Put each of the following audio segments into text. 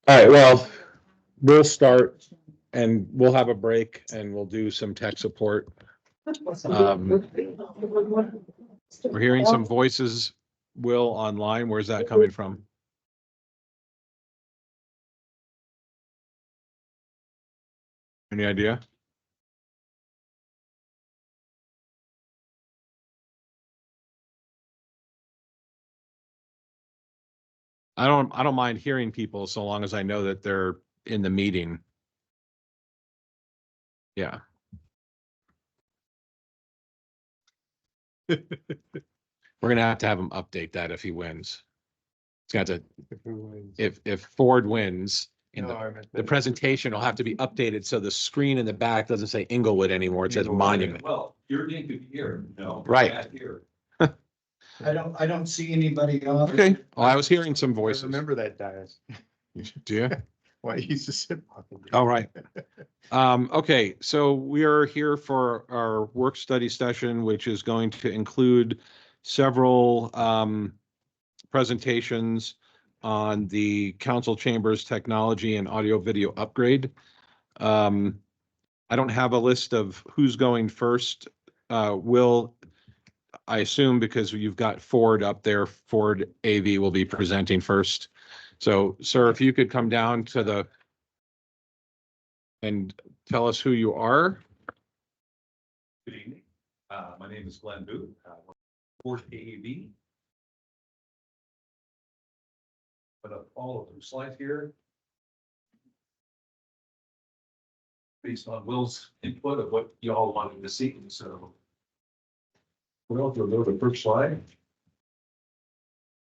All right, well, we'll start and we'll have a break and we'll do some tech support. We're hearing some voices, Will, online. Where's that coming from? Any idea? I don't mind hearing people so long as I know that they're in the meeting. Yeah. We're gonna have him update that if he wins. It's got to, if Ford wins, in the presentation will have to be updated so the screen in the back doesn't say Inglewood anymore. It says Monument. Well, your name could be here, no. Right. Here. I don't see anybody else. Okay, well, I was hearing some I voices. remember that, Dias. Do you? Why he used to sit. All right. Okay, so we are here for our work study session, which is going to include several presentations on the council chambers technology and audio video upgrade. I don't have a list of who's going first. Will, I assume because you've got Ford up there, Ford AV will be presenting first. So, sir, if you could come down to the and tell us who you are. Good evening. My name is Glenn Booth, Ford AV. Put up all of the slides here. Based on Will's input of what y'all wanted to see, so. Well, if you'll go to the first slide.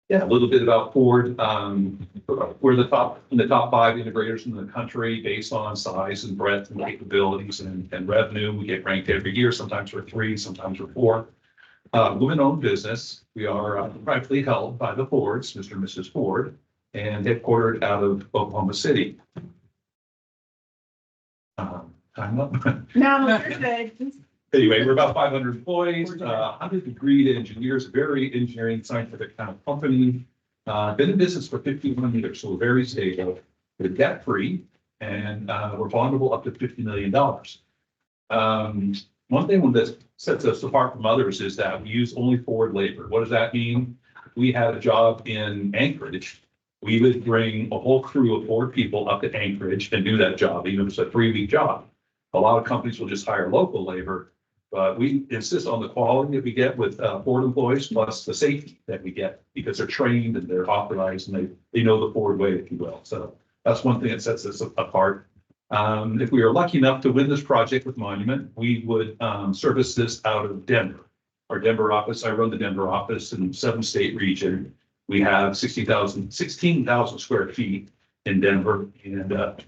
Yeah, a little bit about Ford. We're in the top 5 integrators in the country based on size and breadth and capabilities and revenue. We get ranked every year. Sometimes we're 3, sometimes we're 4. Women-owned business. We are privately held by the Fords, Mr. and Mrs. Ford, and headquartered out of Oklahoma City. Time up. No, you're good. Anyway, we're about 500 employees, 100 degreed engineers, very engineering scientific kind of company. Been in business for 51 years, so we're very stable. We're debt free and we're bondable up to $50 million. One thing that sets us apart from others is that we use only Ford labor. What does that mean? If we had a job in Anchorage, we would bring a whole crew of Ford people up to Anchorage and do that job, even if it's a 3-week job. A lot of companies will just hire local labor. But we insist on the quality that we get with Ford employees, plus the safety that we get because they're trained and they're authorized and they know the Ford way, if you will. So that's one thing that sets us apart. If we are lucky enough to win this project with Monument, we would service this out of Denver. Our Denver office, I run the Denver office in 7-state region. We have 16,000 square feet in Denver and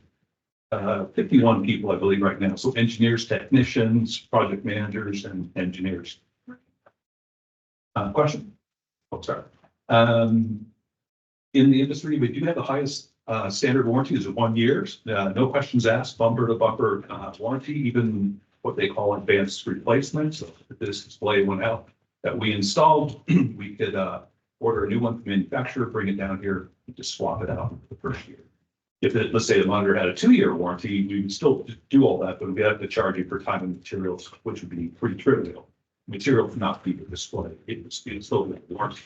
51 people, I believe, right now. So engineers, technicians, project managers, and engineers. Question? Oh, sorry. In the industry, we do have the highest standard warranties of 1 year. No questions asked, bumper to bumper warranty, even what they call advanced replacement. So if this display went out that we installed, we could order a new one from the manufacturer, bring it down here, and just swap it out the first year. If it, let's say the monitor had a 2-year warranty, we would still do all that, but we have to charge you for time and materials, which would be pretty trivial. Material would not be the display. It would still be the warranty.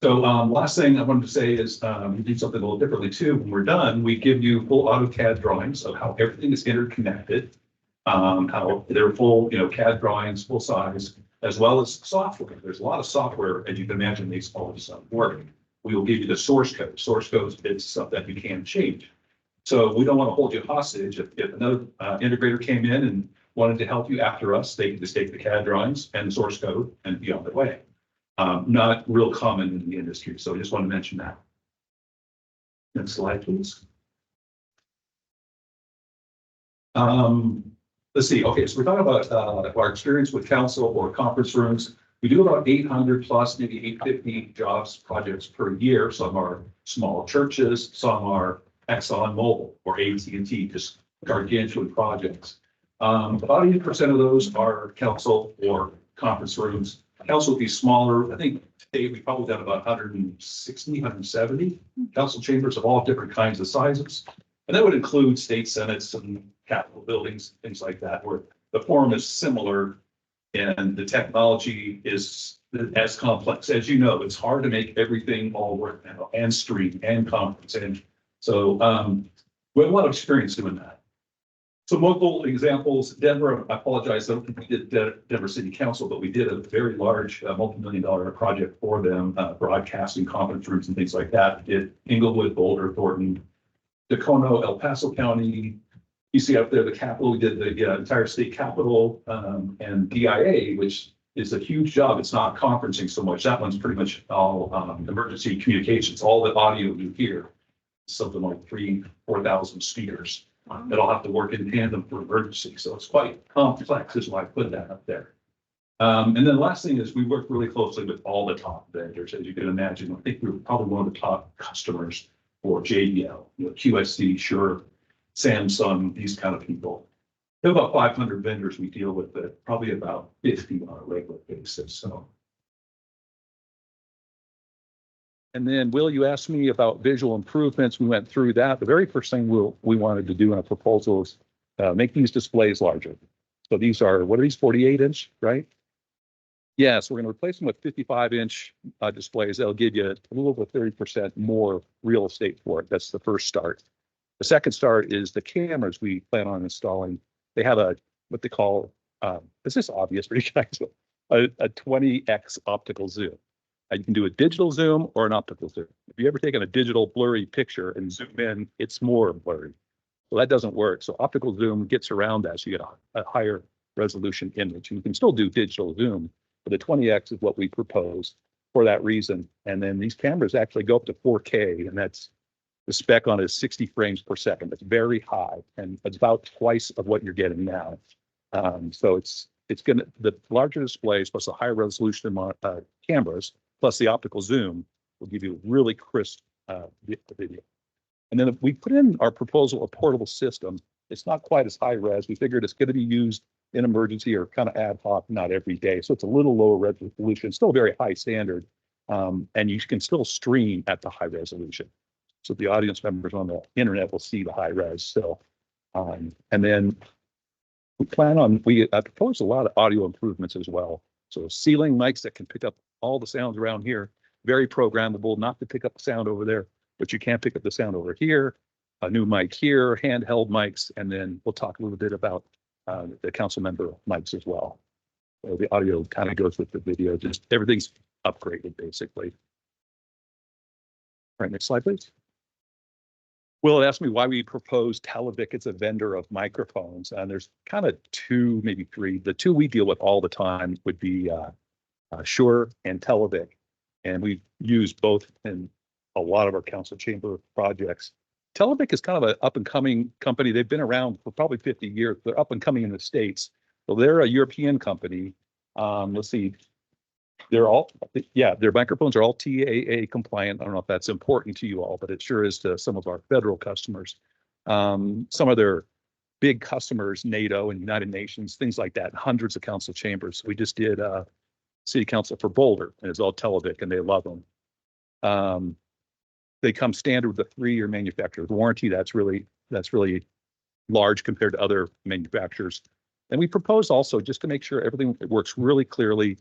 So last thing I wanted to say is we do something a little differently too. When we're done, we give you full AutoCAD drawings of how everything is interconnected, how they're full, CAD drawings, full size, as well as software. There's a lot of software, as you can imagine, makes all this stuff work. We will give you the source code. Source code is stuff that you can change. So we don't want to hold you hostage. If another integrator came in and wanted to help you after us, they can just take the CAD drawings and the source code and be on their way. Not real common in the industry. So I just want to mention that. Next slide, please. Let's see. Okay, so we're talking about our experience with council or conference rooms. We do about 800 plus, maybe 850 jobs, projects per year. Some are small churches, some are Exxon Mobil or AT&T, just gargantuan projects. About 80% of those are council or conference rooms. Council will be smaller. I think today we probably got about 160, 170 council chambers of all different kinds of sizes. And that would include state senates and capitol buildings, things like that, where the form is similar and the technology is as complex. As you know, it's hard to make everything all work now, and stream and conference. And so we have a lot of experience doing that. Some local examples, Denver, I apologize, I don't think we did Denver City Council, but we did a very large multi-million-dollar project for them, broadcasting conference rooms and things like that. We did Inglewood, Boulder, Thornton, Dacono, El Paso County. You see up there the Capitol, we did the entire state capitol, and DIA, which is a huge job. It's not conferencing so much. That one's pretty much all emergency communications. All the audio you hear, something like 4,000 speakers. That'll have to work in tandem for emergency. So it's quite complex is why I put that up there. And then the last thing is we work really closely with all the top vendors, as you can imagine. I think we were probably one of the top customers for JBL, QSC, Shure, Samsung, these kind of people. We have about 500 vendors we deal with, but probably about 50 on a regular basis. So. And then, Will, you asked me about visual improvements. We went through that. The very first thing we wanted to do in a proposal is make these displays larger. So these are, what are these, 48-inch, right? Yeah, so we're going to replace them with 55-inch displays. That'll give you a little over 30% more real estate for it. That's the first start. The second start is the cameras we plan on installing. They have what they call, this is obvious for you guys, a 20x optical zoom. You can do a digital zoom or an optical zoom. If you ever taken a digital blurry picture and zoom in, it's more blurry. Well, that doesn't work. So optical zoom gets around that. So you get a higher resolution image. And you can still do digital zoom, but the 20x is what we propose for that reason. And then these cameras actually go up to 4K, and that's the spec on is 60 frames per second. That's very high, and it's about twice of what you're getting now. So it's gonna, the larger displays plus the higher resolution cameras plus the optical zoom will give you a really crisp video. And then if we put in our proposal a portable system, it's not quite as high res. We figured it's going to be used in emergency or kind of ad hoc, not every day. So it's a little lower resolution, still very high standard. And you can still stream at the high resolution. So the audience members on the internet will see the high res still. And then we plan on, we propose a lot of audio improvements as well. So ceiling mics that can pick up all the sounds around here, very programmable, not to pick up the sound over there, but you can't pick up the sound over here. A new mic here, handheld mics, and then we'll talk a little bit about the council member mics as well. So the audio kind of goes with the video, just everything's upgraded basically. All right, next slide, please. Will asked me why we proposed Televic as a vendor of microphones, and there's kind of two, maybe three. The two we deal with all the time would be Shure and Televic, and we've used both in a lot of our council chamber projects. Televic is kind of an up and coming company. They've been around for probably 50 years. They're up and coming in the States. So they're a European company. Let's see. They're all, yeah, their microphones are all TAA compliant. I don't know if that's important to you all, but it sure is to some of our federal customers. Some of their big customers, NATO and United Nations, things like that, hundreds of council chambers. We just did city council for Boulder, and it's all Televic, and they love them. They come standard with a 3-year manufacturer's warranty. That's really large compared to other manufacturers. And we propose also, just to make sure everything works really clearly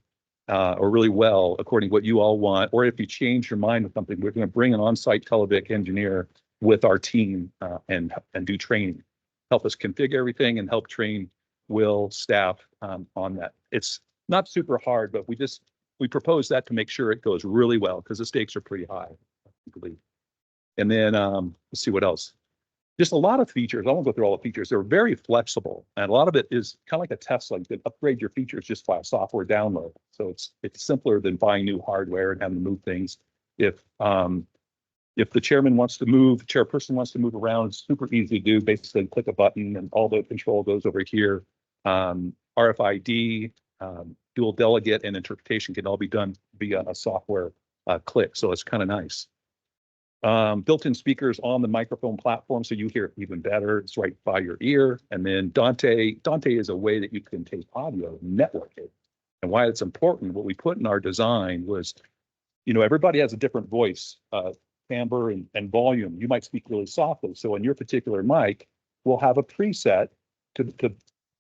or really well according to what you all want, or if you change your mind with something, we're going to bring an on-site Televic engineer with our team and do training, help us configure everything and help train Will, staff on that. It's not super hard, but we propose that to make sure it goes really well because the stakes are pretty high, I believe. And then let's see what else. Just a lot of features. I won't go through all the features. They're very flexible, and a lot of it is kind of like a Tesla. You can upgrade your features just by a software download. So it's simpler than buying new hardware and having to move things. If the chairman wants to move, the chairperson wants to move around, it's super easy to do. Basically, click a button and all the control goes over here. RFID, dual delegate, and interpretation can all be done via a software click. So it's kind of nice. Built-in speakers on the microphone platform, so you hear it even better. It's right by your ear. And then Dante is a way that you can take audio, network it. And why it's important, what we put in our design was, everybody has a different voice, timbre and volume. You might speak really softly. So in your particular mic, we'll have a preset to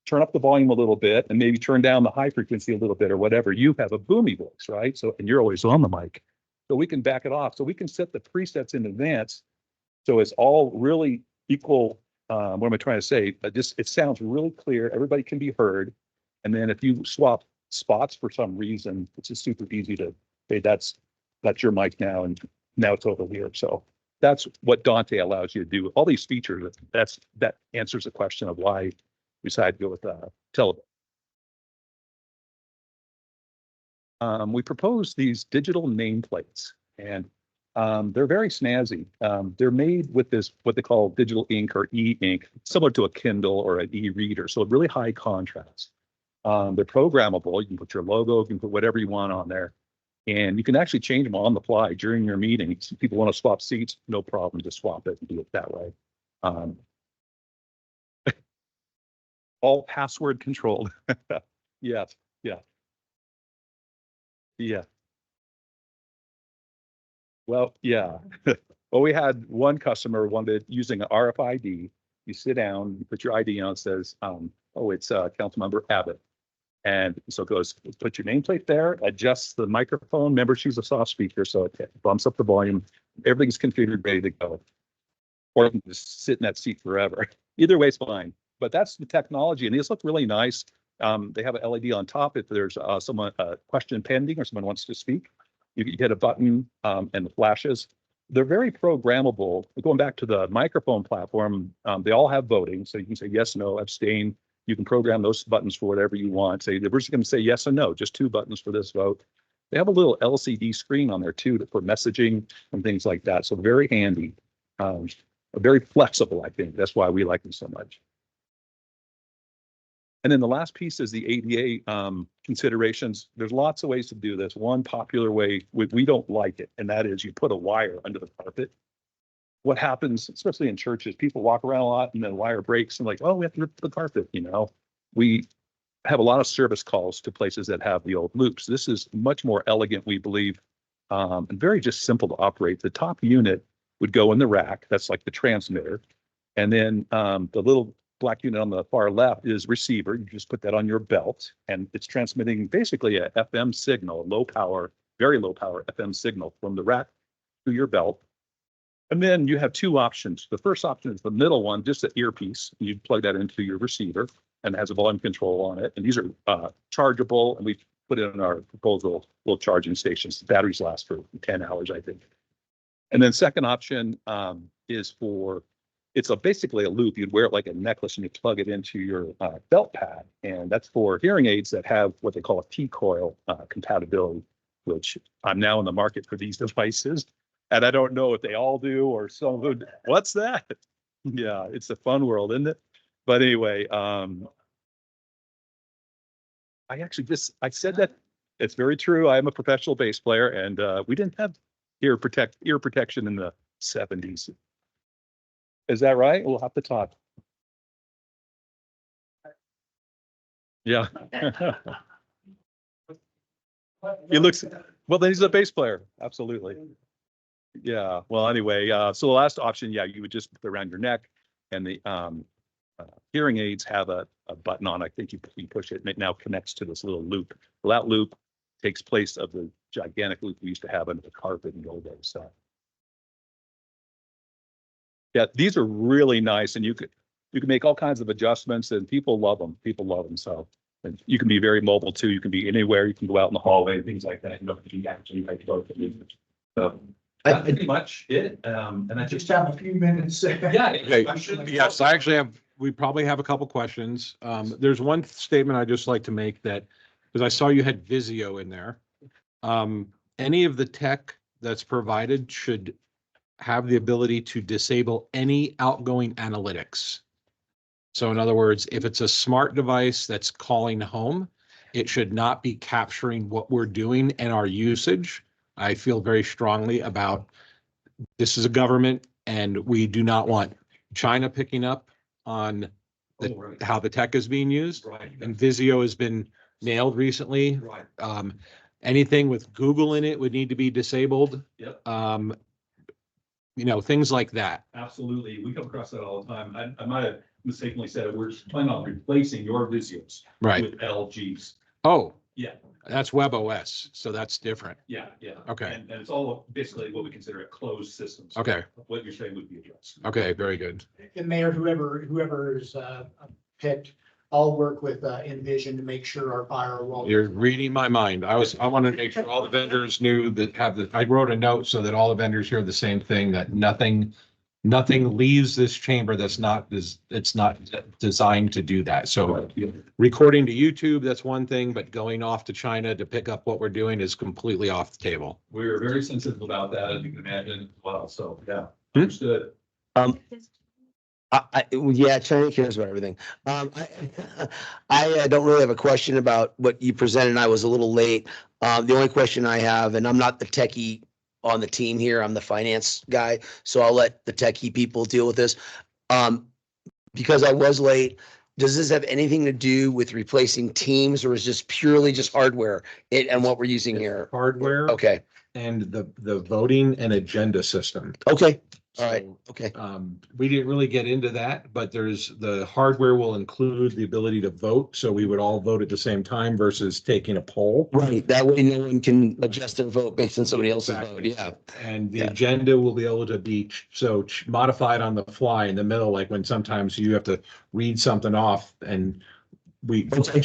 turn up the volume a little bit and maybe turn down the high frequency a little bit or whatever. You have a boomy voice, right? So, and you're always on the mic. So we can back it off. So we can set the presets in advance. So it's all really equal. What am I trying to say? It sounds really clear. Everybody can be heard. And then if you swap spots for some reason, it's just super easy to say that's your mic now, and now it's over here. So that's what Dante allows you to do. All these features, that answers the question of why we decided to go with Televote. We proposed these digital nameplates, and they're very snazzy. They're made with this, what they call digital ink or e-ink, similar to a Kindle or an e-reader. So really high contrast. They're programmable. You can put your logo, you can put whatever you want on there. And you can actually change them on the fly during your meeting. If people want to swap seats, no problem, just swap it and do it that way. All password controlled. Yes, yeah. Yeah. Well, yeah. Well, we had one customer wanted using an RFID. You sit down, you put your ID on, it says, oh, it's Councilmember Abbott. And so it goes, put your nameplate there, adjusts the microphone. Remember, she's a soft speaker, so it bumps up the volume. Everything's configured, ready to go. Or you can just sit in that seat forever. Either way is fine. But that's the technology, and these look really nice. They have an LED on top. If there's someone question pending or someone wants to speak, you hit a button and it flashes. They're very programmable. Going back to the microphone platform, they all have voting, so you can say yes, no, abstain. You can program those buttons for whatever you want. Say we're just going to say yes and no, just 2 buttons for this vote. They have a little LCD screen on there too for messaging and things like that. So very handy, very flexible. I think that's why we like them so much. And then the last piece is the ADA considerations. There's lots of ways to do this. One popular way, we don't like it, and that is you put a wire under the carpet. What happens, especially in churches, people walk around a lot and then wire breaks and like, oh, we have to rip the carpet, We have a lot of service calls to places that have the old loops. This is much more elegant, we believe, and very just simple to operate. The top unit would go in the rack. That's like the transmitter. And then the little black unit on the far left is receiver. You just put that on your belt, and it's transmitting basically a FM signal, low power, very low power FM signal from the rack to your belt. And then you have 2 options. The first option is the middle one, just an earpiece. You plug that into your receiver and it has a volume control on it. And these are chargeable, and we put it in our proposal, little charging stations. The batteries last for 10 hours, I think. And then second option is it's basically a loop. You'd wear it like a necklace and you plug it into your belt pad. And that's for hearing aids that have what they call a T-coil compatibility, which I'm now in the market for these devices. And I don't know if they all do or some of them. What's that? Yeah, it's a fun world, isn't it? But anyway, I said that it's very true. I am a professional bass player, and we didn't have ear protection in the 70s. Is that right? We'll have to talk. Yeah. He looks, well, then he's a bass player. Absolutely. Yeah. Well, anyway, so the last option, yeah, you would just put it around your neck, and the hearing aids have a button on. I think you push it, and it now connects to this little loop. Well, that loop takes place of the gigantic loop we used to have under the carpet in the old days. So, yeah, these are really nice, and you can make all kinds of adjustments, and people love them. People love them. So, and you can be very mobile too. You can be anywhere. You can go out in the hallway, things like that. You don't have to actually like go to the. So that's pretty much it. And I Just have a few minutes. Yeah. Okay, yes, we probably have a couple questions. There's one statement I'd just like to make that, because I saw you had Vizio in there. Any of the tech that's provided should have the ability to disable any outgoing analytics. So in other words, if it's a smart device that's calling home, it should not be capturing what we're doing and our usage. I feel very strongly about this is a government, and we do not want China picking up on how the tech is being used. Right. And Vizio has been nailed recently. Right. Anything with Google in it would need to be disabled. Yep. Things like that. Absolutely. We come across that all the time. I might have mistakenly said it. We're planning on replacing your Visios Right. with LGs. Oh. Yeah. That's WebOS, so that's different. Yeah, yeah. Okay. And it's all basically what we consider a closed system. So Okay. What you're saying would be addressed. Okay, very good. And Mayor, whoever's picked, I'll work with Envision to make sure our firewall. You're reading my mind. I wanted to make sure all the vendors knew that I wrote a note so that all the vendors hear the same thing, that nothing leaves this chamber it's not designed to do that. So recording to YouTube, that's one thing, but going off to China to pick up what we're doing is completely off the table. We're very sensitive about that, as you can imagine, as well. So, yeah, Hmm? understood. Yeah, China cares about everything. I don't really have a question about what you presented. I was a little late. The only question I have, and I'm not the techie on the team here, I'm the finance guy, so I'll let the techie people deal with this. Because I was late, does this have anything to do with replacing Teams, or is this purely just hardware and what we're using here? Hardware Okay, and the voting and agenda system. okay, all right, So, okay. we didn't really get into that, but the hardware will include the ability to vote. So we would all vote at the same time versus taking a poll. Right, that way no one can adjust their vote based on somebody else's vote, Exactly. yeah. And the Yeah. agenda will be able to be modified on the fly in the middle, like when sometimes you have to read something off and Okay.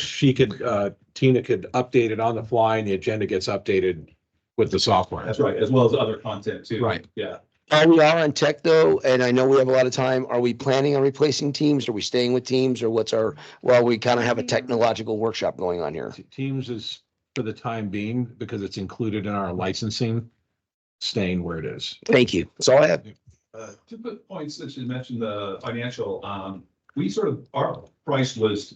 Tina could update it on the fly and the agenda gets updated with the software. That's right, as well as other content too. Right. Yeah. Are we all on tech though? And I know we have a lot of time. Are we planning on replacing Teams? Are we staying with Teams, or we kind of have a technological workshop going on here? Teams is for the time being, because it's included in our licensing, staying where it is. Thank you. That's all I have. 2 quick points, since you mentioned the financial, our price was,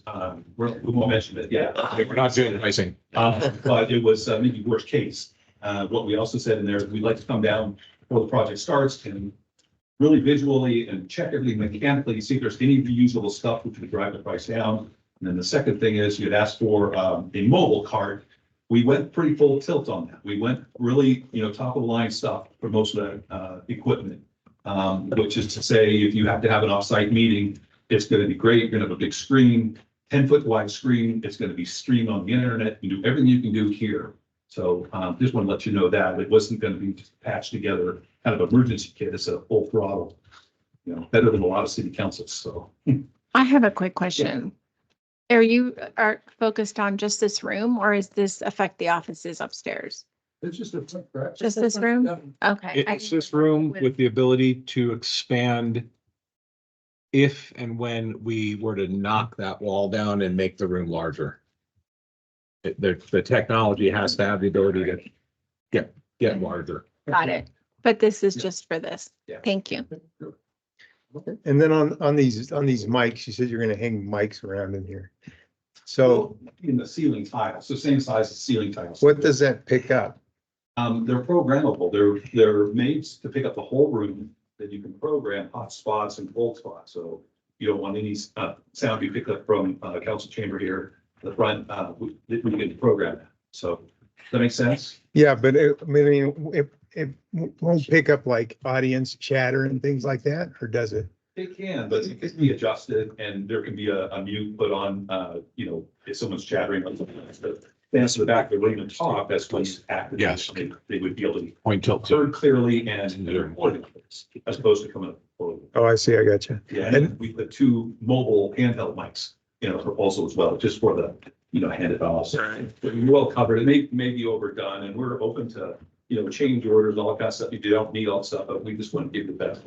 we won't mention it, yeah. We're not doing pricing. But it was maybe worst case. What we also said in there is we'd like to come down before the project starts and really visually and check everything mechanically, see if there's any reusable stuff which would drive the price down. And then the second thing is you'd asked for a mobile cart. We went pretty full tilt on that. We went really, top of the line stuff for most of the equipment. Which is to say, if you have to have an offsite meeting, it's going to be great. You're going to have a big screen, 10-foot wide screen. It's going to be streamed on the internet. You do everything you can do here. So just want to let you know that it wasn't going to be just patched together kind of emergency kit. It's a full throttle, better than a lot of city councils. So I have a quick question. Are you focused on just this room, or does this affect the offices upstairs? it's just a correct. Just this room? Okay. It's this room with the ability to expand if and when we were to knock that wall down and make the room larger. The technology has to have the ability to get larger. Got it. But this is just for this. Yeah. Thank you. And then on these mics, you said you're gonna hang mics around in here. So In the ceiling tiles, so same size as ceiling tiles. what does that pick up? They're programmable. They're made to pick up the whole room, that you can program hot spots and cold spots. So you don't want any sound you pick up from council chamber here, the front, we can program that. So does that make sense? Yeah, but it won't pick up like audience chatter and things like that, or does it? It can, but it can be adjusted and there can be a mute put on, if someone's chattering. Dance to the back of the room and talk, that's when it's active. Yes. They would be able to Point tilt. heard clearly and they're recorded, as opposed to coming up. forward. Oh, I see. I got you. Yeah, and then we put 2 mobile handheld mics, proposal as well, just for the, hand it off. Right. But you're well covered. It may be overdone and we're open to, change orders, all that kind of stuff. You don't need all that stuff, but we just want to give the best.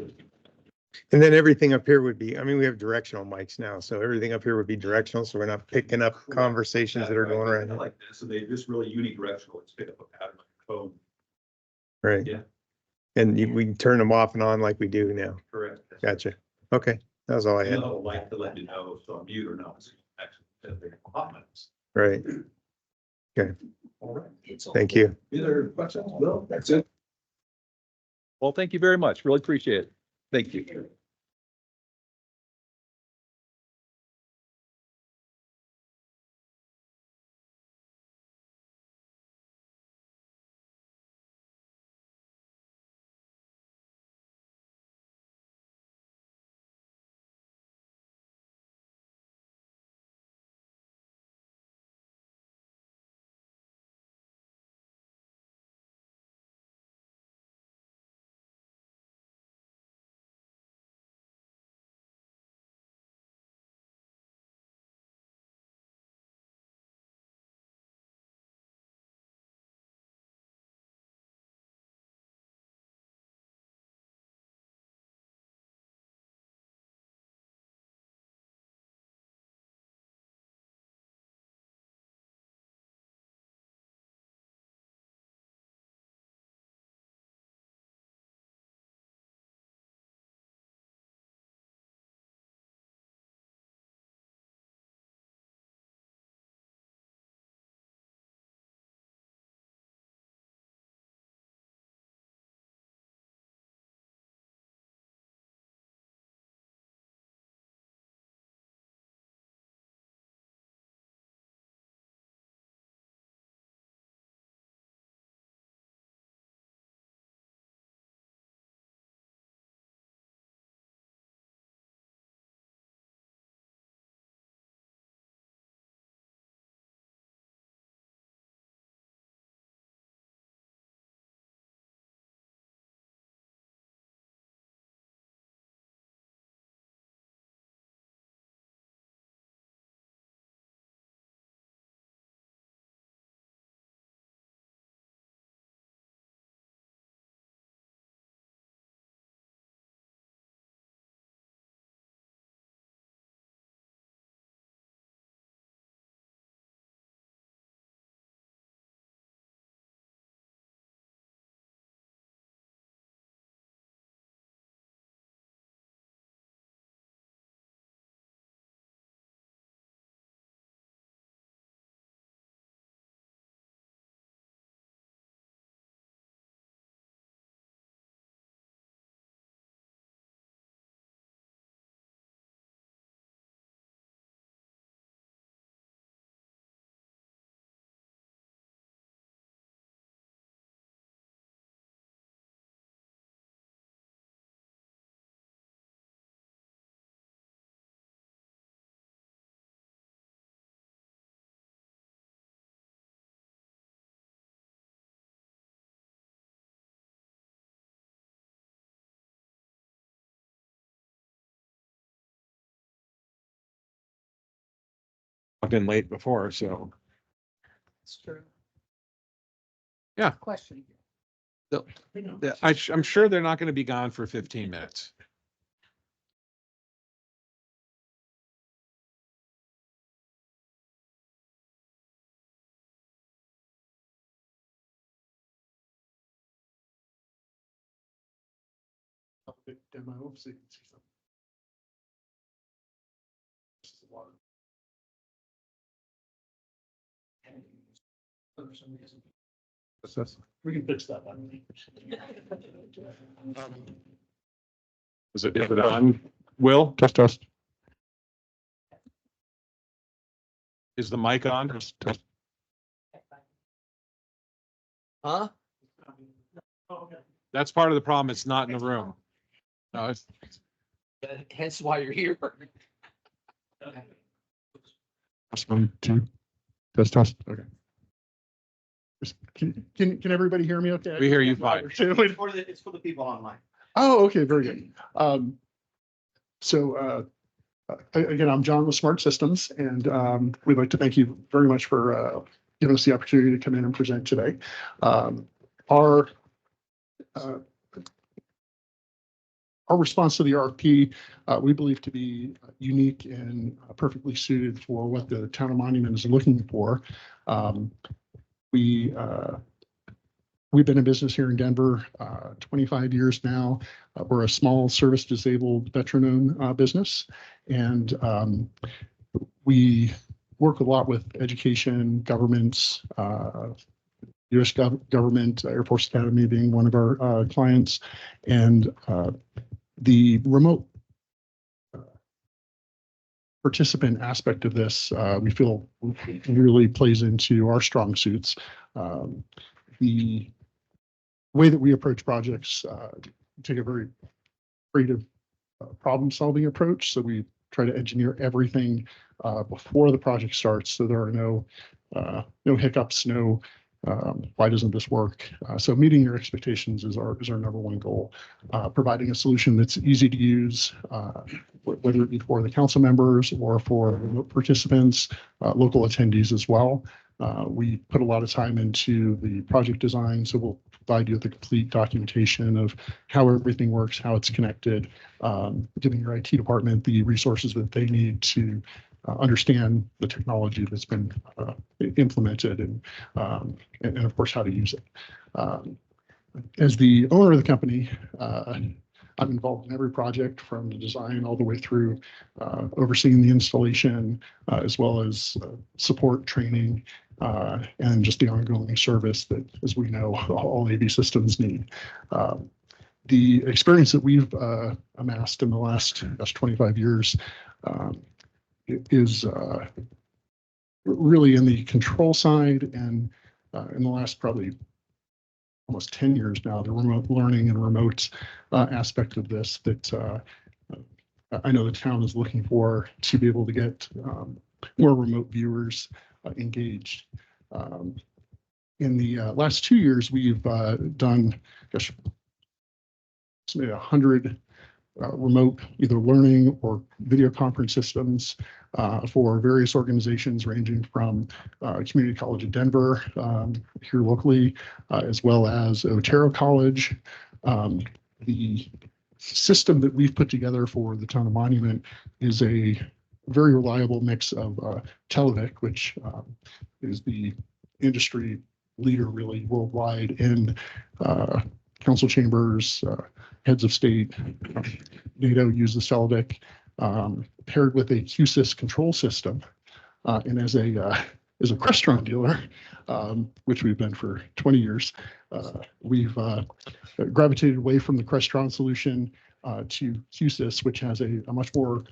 And then everything up here would be, we have directional mics now, so everything up here would be directional, so we're not picking up conversations that are going I around. like this, so they just really unidirectional, it's pick up a pattern like a phone. Right. Yeah. And we can turn them off and on like we do now. Correct. Gotcha. Okay, that was all I I had. like to let you know if I'm mute or not. It's actually, they're hot mics. Right. All right. Thank you. Any other questions? No, that's it. Well, thank you very much. Really appreciate it. Thank you. logged in late before, so. It's true. Yeah. Question. Yeah, I'm sure they're not going to be gone for 15 minutes. Demo, so you can see something. This is the water. For some reason. We can fix that. Is it on? Will, Test. is the mic on? Huh? That's part of the problem. It's not in the room. No, it's, Hence why you're here. Test 1, 2. Test. Okay. Can everybody hear me okay? we hear you fine. It's for the people online. Oh, okay, very good. Again, I'm John with Smart Systems, and we'd like to thank you very much for giving us the opportunity to come in and present today. Our response to the RFP, we believe to be unique and perfectly suited for what the town of Monument is looking for. We've been in business here in Denver 25 years now. We're a small service disabled veteran-owned business, and we work a lot with education, governments, U.S. government, Air Force Academy being one of our clients, and the remote participant aspect of this, we feel really plays into our strong suits. The way that we approach projects, take a very creative problem-solving approach. So we try to engineer everything before the project starts, so there are no hiccups, why doesn't this work? So meeting your expectations is our number one goal. Providing a solution that's easy to use, whether it be for the council members or for remote participants, local attendees as well. We put a lot of time into the project design, so we'll provide you with the complete documentation of how everything works, how it's connected, giving your IT department the resources that they need to understand the technology that's been implemented and of course how to use it. As the owner of the company, I'm involved in every project from the design all the way through overseeing the installation, as well as support, training, and just the ongoing service that, as we know, all AV systems need. The experience that we've amassed in the last 25 years is really in the control side, and in the last probably almost 10 years now, the remote learning and remote aspect of this that I know the town is looking for to be able to get more remote viewers engaged. In the last 2 years, we've done, gosh, maybe 100 remote either learning or video conference systems for various organizations ranging from Community College of Denver here locally, as well as Otero College. The system that we've put together for the town of Monument is a very reliable mix of Televic, which is the industry leader really worldwide in council chambers, heads of state. NATO uses Televic, paired with a QSYS control system. And as a Crestron dealer, which we've been for 20 years, we've gravitated away from the Crestron solution to QSYS, which has a much more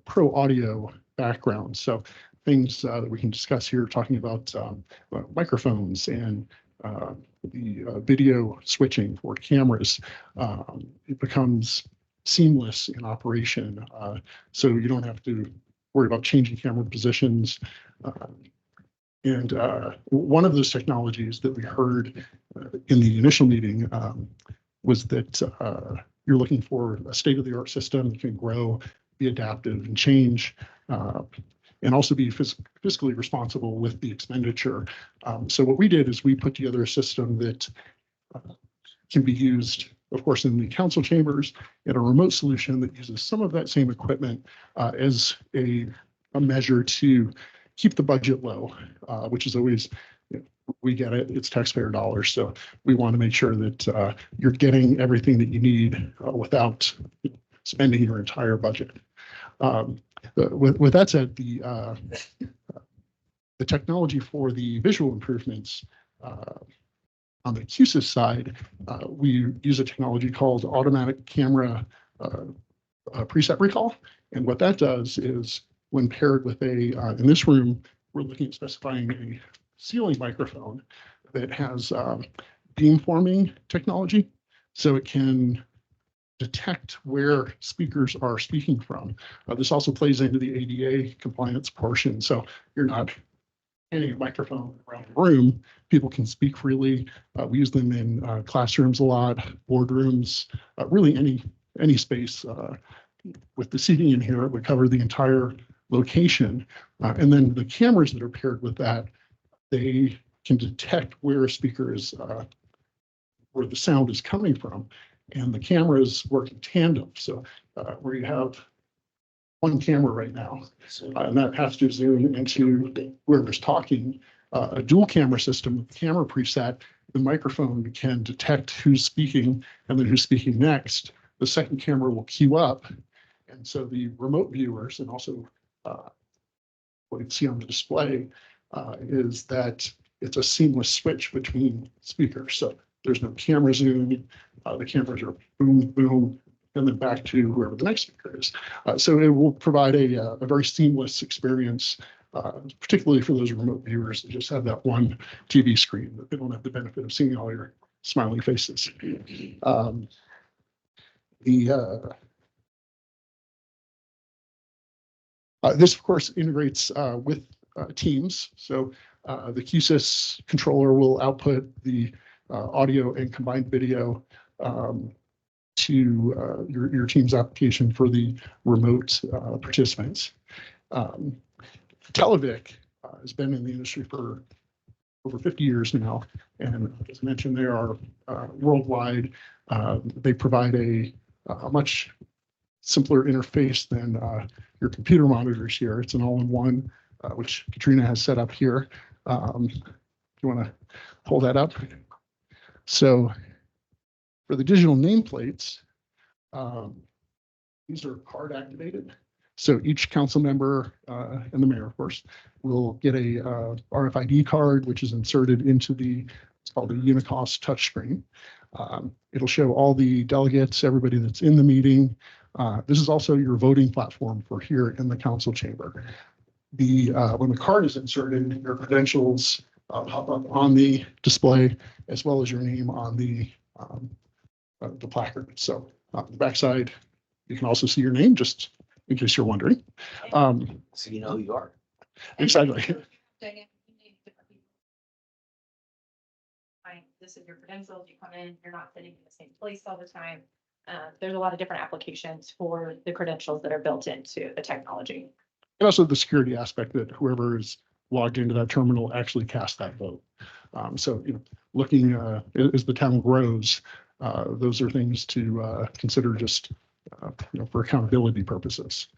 pro audio background. So things that we can discuss here, talking about microphones and the video switching for cameras, it becomes seamless in operation. So you don't have to worry about changing camera positions. And one of those technologies that we heard in the initial meeting was that you're looking for a state-of-the-art system that can grow, be adaptive, and change. and also be fiscally responsible with the expenditure. So what we did is we put together a system that can be used, of course, in the council chambers, and a remote solution that uses some of that same equipment as a measure to keep the budget low, which is always, we get it, it's taxpayer dollars. So we want to make sure that you're getting everything that you need without spending your entire budget. With that said, the technology for the visual improvements on the QSIS side, we use a technology called automatic camera preset recall. And what that does is when paired with in this room, we're looking at specifying a ceiling microphone that has beamforming technology. So it can detect where speakers are speaking from. This also plays into the ADA compliance portion. So you're not handing a microphone around the room. People can speak freely. We use them in classrooms a lot, boardrooms, really any space. With the seating in here, it would cover the entire location. And then the cameras that are paired with that, they can detect where a speaker is, where the sound is coming from. And the cameras work in tandem. So where you have one camera right now, and that has to zoom into whoever's talking, a dual camera system with camera preset, the microphone can detect who's speaking and then who's speaking next. The second camera will queue up. And so the remote viewers, and also what you see on the display is that it's a seamless switch between speakers. So there's no camera zoom. The cameras are boom, boom, and then back to whoever the next speaker is. So it will provide a very seamless experience, particularly for those remote viewers that just have that one TV screen, that they don't have the benefit of seeing all your smiling faces. This, of course, integrates with Teams. So the QSIS controller will output the audio and combined video to your Teams application for the remote participants. Televic has been in the industry for over 50 years now. And as I mentioned, they are worldwide. They provide a much simpler interface than your computer monitors here. It's an all-in-one, which Katrina has set up here. You want to hold that up? So for the digital nameplates, these are card activated. So each council member and the mayor, of course, will get a RFID card, which is inserted into it's called the Unicast touchscreen. It'll show all the delegates, everybody that's in the meeting. This is also your voting platform for here in the council chamber. When the card is inserted, your credentials pop up on the display, as well as your name on the placard. So on the backside, you can also see your name, just in case you're wondering. So you know who you are. Exactly. This is your credentials. You come in, you're not sitting in the same place all the time. There's a lot of different applications for the credentials that are built into the technology. And also the security aspect that whoever is logged into that terminal actually cast that vote. So, looking as the town grows, those are things to consider just, for accountability purposes.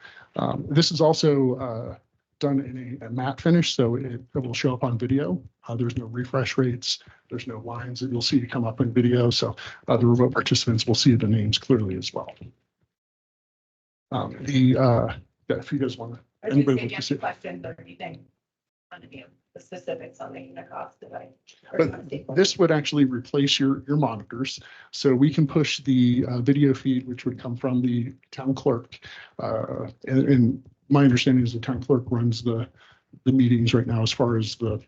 This is also done in a matte finish, so it will show up on video. There's no refresh rates. There's no lines that you'll see come up in video. So the remote participants will see the names clearly as well. If you guys want to. I just Anybody gave like you to see? questions or anything on the specifics on the Unicast device. But this would actually replace your monitors. So we can push the video feed, which would come from the town clerk. And my understanding is the town clerk runs the meetings right now as far as the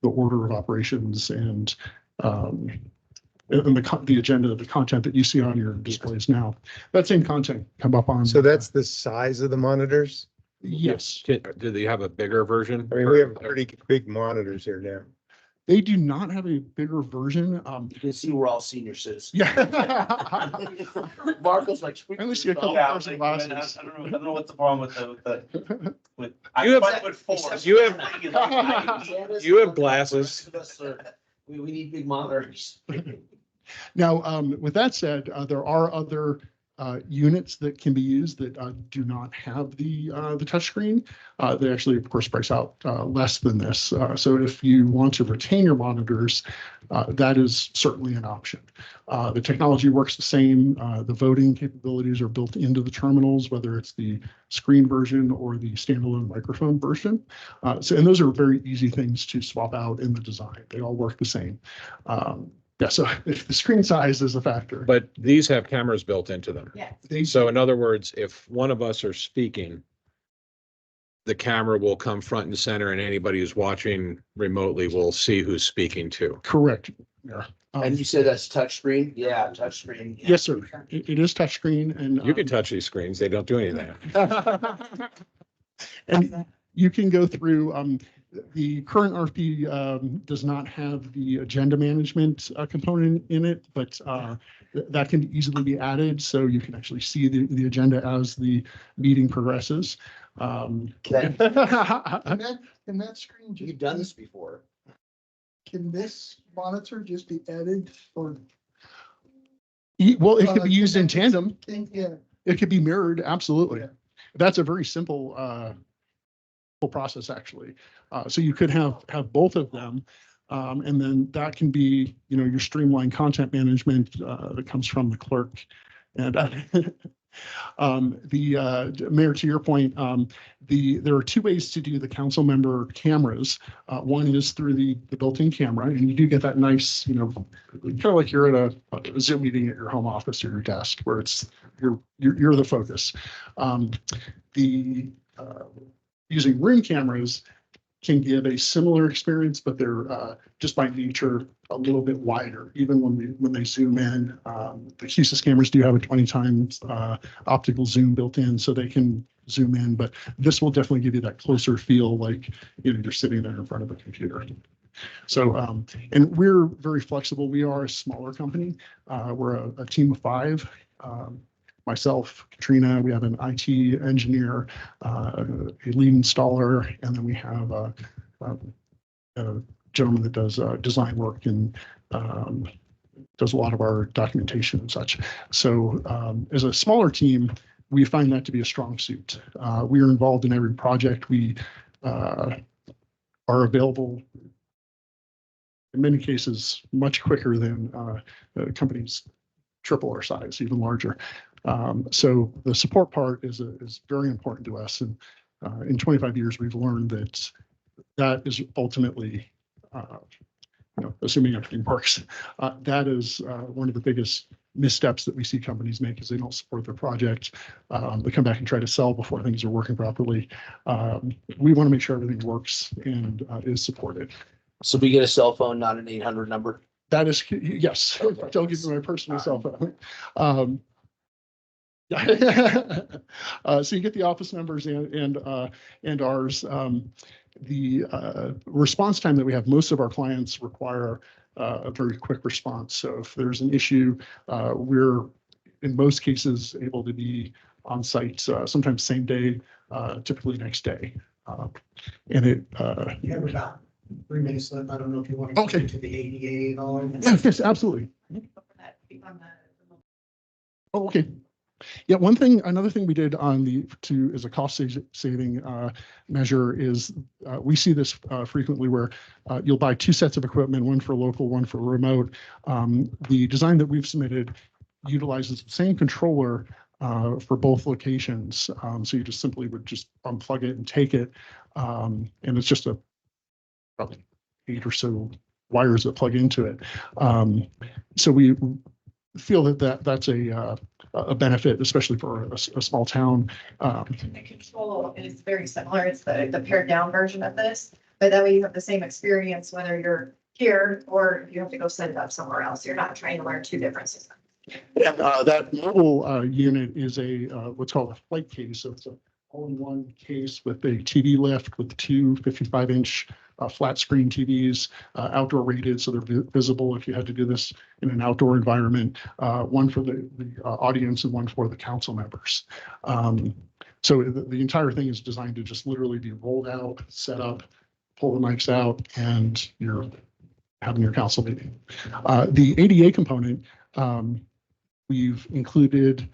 order of operations and the agenda, the content that you see on your displays now. That same content come up on. So that's the size of the monitors? Yes. Do they have a bigger version? I mean, we have pretty big monitors here now. They do not have a bigger version. You can see we're all senior citizens. Yeah. Marco's like. At least you got a couple Yeah, pairs of I glasses. don't know what's the problem with with. You have- went with four. You have glasses. We need big monitors. Now, with that said, there are other units that can be used that do not have the touchscreen. They actually, of course, price out less than this. So if you want to retain your monitors, that is certainly an option. The technology works the same. The voting capabilities are built into the terminals, whether it's the screen version or the standalone microphone version. And those are very easy things to swap out in the design. They all work the same. Yeah, so if the screen size is a factor. But these have cameras built into them. Yeah. So in other words, if one of us are speaking, the camera will come front and center and anybody who's watching remotely will see who's speaking to. Correct. Yeah. And you said that's touchscreen? Yeah, touchscreen. Yes, sir. It is touchscreen and. You can touch these screens. They don't do anything. And you can go through, the current RFP does not have the agenda management component in it, but that can easily be added. So you can actually see the agenda as the meeting progresses. Okay. Can that screen just? You've done this before. Can this monitor just be added or? Well, it could be used in tandem. Yeah. It could be mirrored, absolutely. Yeah. That's a very simple process, actually. So you could have both of them. And then that can be, your streamlined content management that comes from the clerk. And the mayor, to your point, there are two ways to do the council member cameras. One is through the built-in camera, and you do get that nice, kind of like you're at a Zoom meeting at your home office or your desk, where it's you're the focus. Using room cameras can give a similar experience, but they're just by nature a little bit wider. Even when they zoom in, the Q-SYS cameras do have a 20 times optical zoom built in, so they can zoom in. But this will definitely give you that closer feel, like you're sitting there in front of a computer. So, and we're very flexible. We are a smaller company. We're a team of 5. Myself, Katrina, we have an IT engineer, a lead installer, and then we have a gentleman that does design work and does a lot of our documentation and such. So as a smaller team, we find that to be a strong suit. We are involved in every project. We are available in many cases much quicker than companies triple our size, even larger. So the support part is very important to us. And in 25 years, we've learned that is ultimately, assuming everything works, that is one of the biggest missteps that we see companies make, is they don't support their project. They come back and try to sell before things are working properly. We want to make sure everything works and is supported. So we get a cell phone, not an 800 number? That is, yes. Don't give me my personal cell phone. So you get the office numbers and ours. The response time that we have, most of our clients require a very quick response. So if there's an issue, we're in most cases able to be on site, sometimes same day, typically next day. And it. You have about 3 minutes left. I don't know if you want to Okay. get to the ADA and all. Yes, absolutely. Oh, okay. Yeah, another thing we did as a cost saving measure is we see this frequently, where you'll buy 2 sets of equipment, one for local, one for remote. The design that we've submitted utilizes the same controller for both locations. So you just simply would just unplug it and take it. And it's just probably 8 or so wires that plug into it. So we feel that's a benefit, especially for a small town. The control is very similar. It's the pared down version of this, but that way you have the same experience whether you're here or you have to go set it up somewhere else. You're not trying to learn 2 different systems. And that mobile unit is what's called a flight case. So it's all-in-one case with a TV lift with two 55-inch flat screen TVs, outdoor rated, so they're visible if you had to do this in an outdoor environment, one for the audience and one for the council members. So the entire thing is designed to just literally be rolled out, set up, pull the mics out, and you're having your council meeting. The ADA component, we've included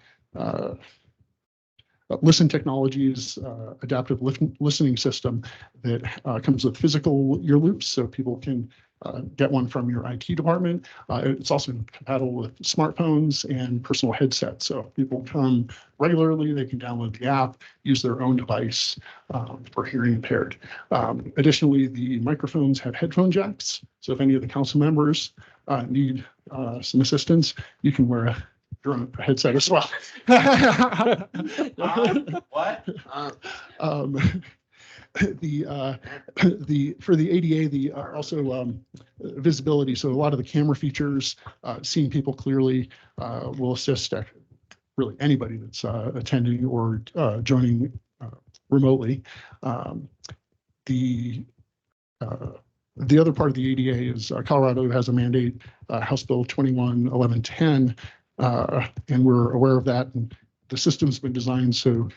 Listen Technologies adaptive listening system that comes with physical ear loops, so people can get one from your IT department. It's also compatible with smartphones and personal headsets. So if people come regularly, they can download the app, use their own device for hearing impaired. Additionally, the microphones have headphone jacks. So if any of the council members need some assistance, you can wear a headset as well. What? For the ADA, also visibility. So a lot of the camera features, seeing people clearly, will assist really anybody that's attending or joining remotely. The other part of the ADA is Colorado has a mandate, House Bill 211110, and we're aware of that. And the system's been designed so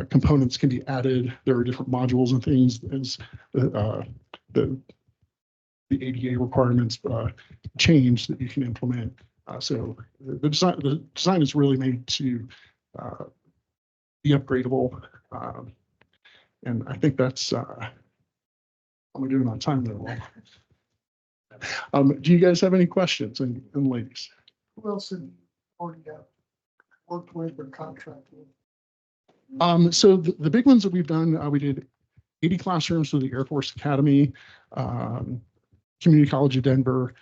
components can be added. There are different modules and things as the ADA requirements change that you can implement. So the design is really made to be upgradable. And I think that's, I'm doing on time there. Do you guys have any questions, and ladies? Who else have you already got worked with or contracted with? So the big ones that we've done, we did 80 classrooms for the Air Force Academy, Community College of Denver,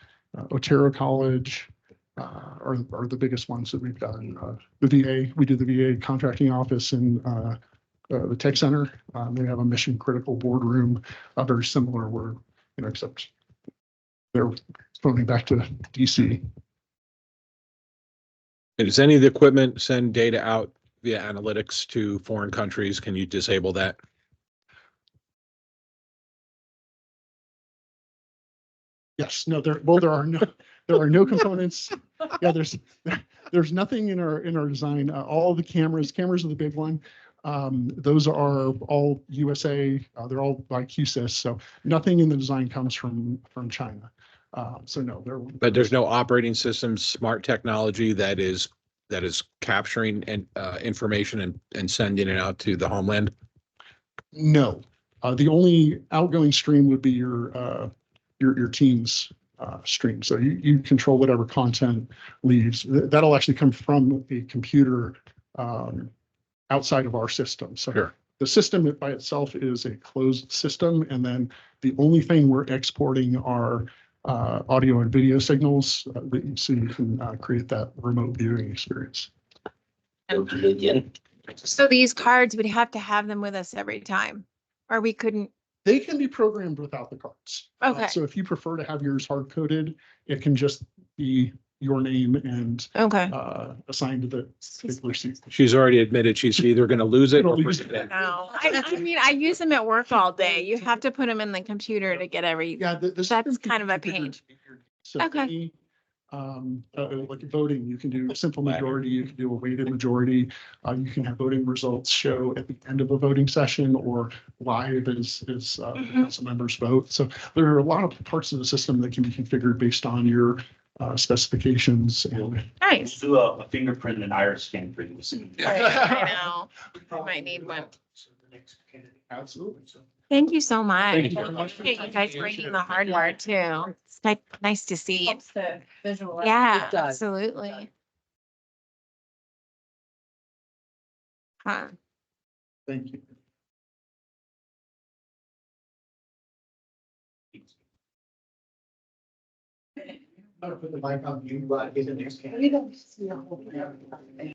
Otero College are the biggest ones that we've done. The VA, we did the VA contracting office in the tech center. They have a mission critical boardroom, very similar where, except they're phoning back to DC. Does any of the equipment send data out via analytics to foreign countries? Can you disable that? Yes, no, there are no components. Yeah, there's nothing in our design. All the cameras are the big one. Those are all USA. They're all by QSYS. So nothing in the design comes from China. So no, but there's no operating system, smart technology that is capturing information and sending it out to the homeland. No, the only outgoing stream would be your team's stream. So you control whatever content leaves. That'll actually come from a computer outside of our system. So sure. The system by itself is a closed system, and then the only thing we're exporting are audio and video signals, so you can create that remote viewing experience. So these cards, we'd have to have them with us every time, or we couldn't. They can be programmed without the cards. Okay. So if you prefer to have yours hard coded, it can just be your name and Okay. assigned to the particular seat. She's already admitted she's either going to lose it or Lose forget it. No, I mean, I use them at work all day. You have to put them in the computer to get every, Yeah, that's kind of a pain. So Okay. like voting, you can do a simple majority, you can do a weighted majority. You can have voting results show at the end of a voting session or live as the council members vote. So there are a lot of parts of the system that can be configured based on your specifications. And Nice. Do a fingerprint and iris scan for you. I know. I might need one. Absolutely. Thank you so much. Thank you I very much. appreciate you guys bringing the hardware too. It's nice to see. Helps to visualize. Yeah, absolutely. Huh. Thank you. I'm gonna put the mic on you, get the next. We don't see a whole thing.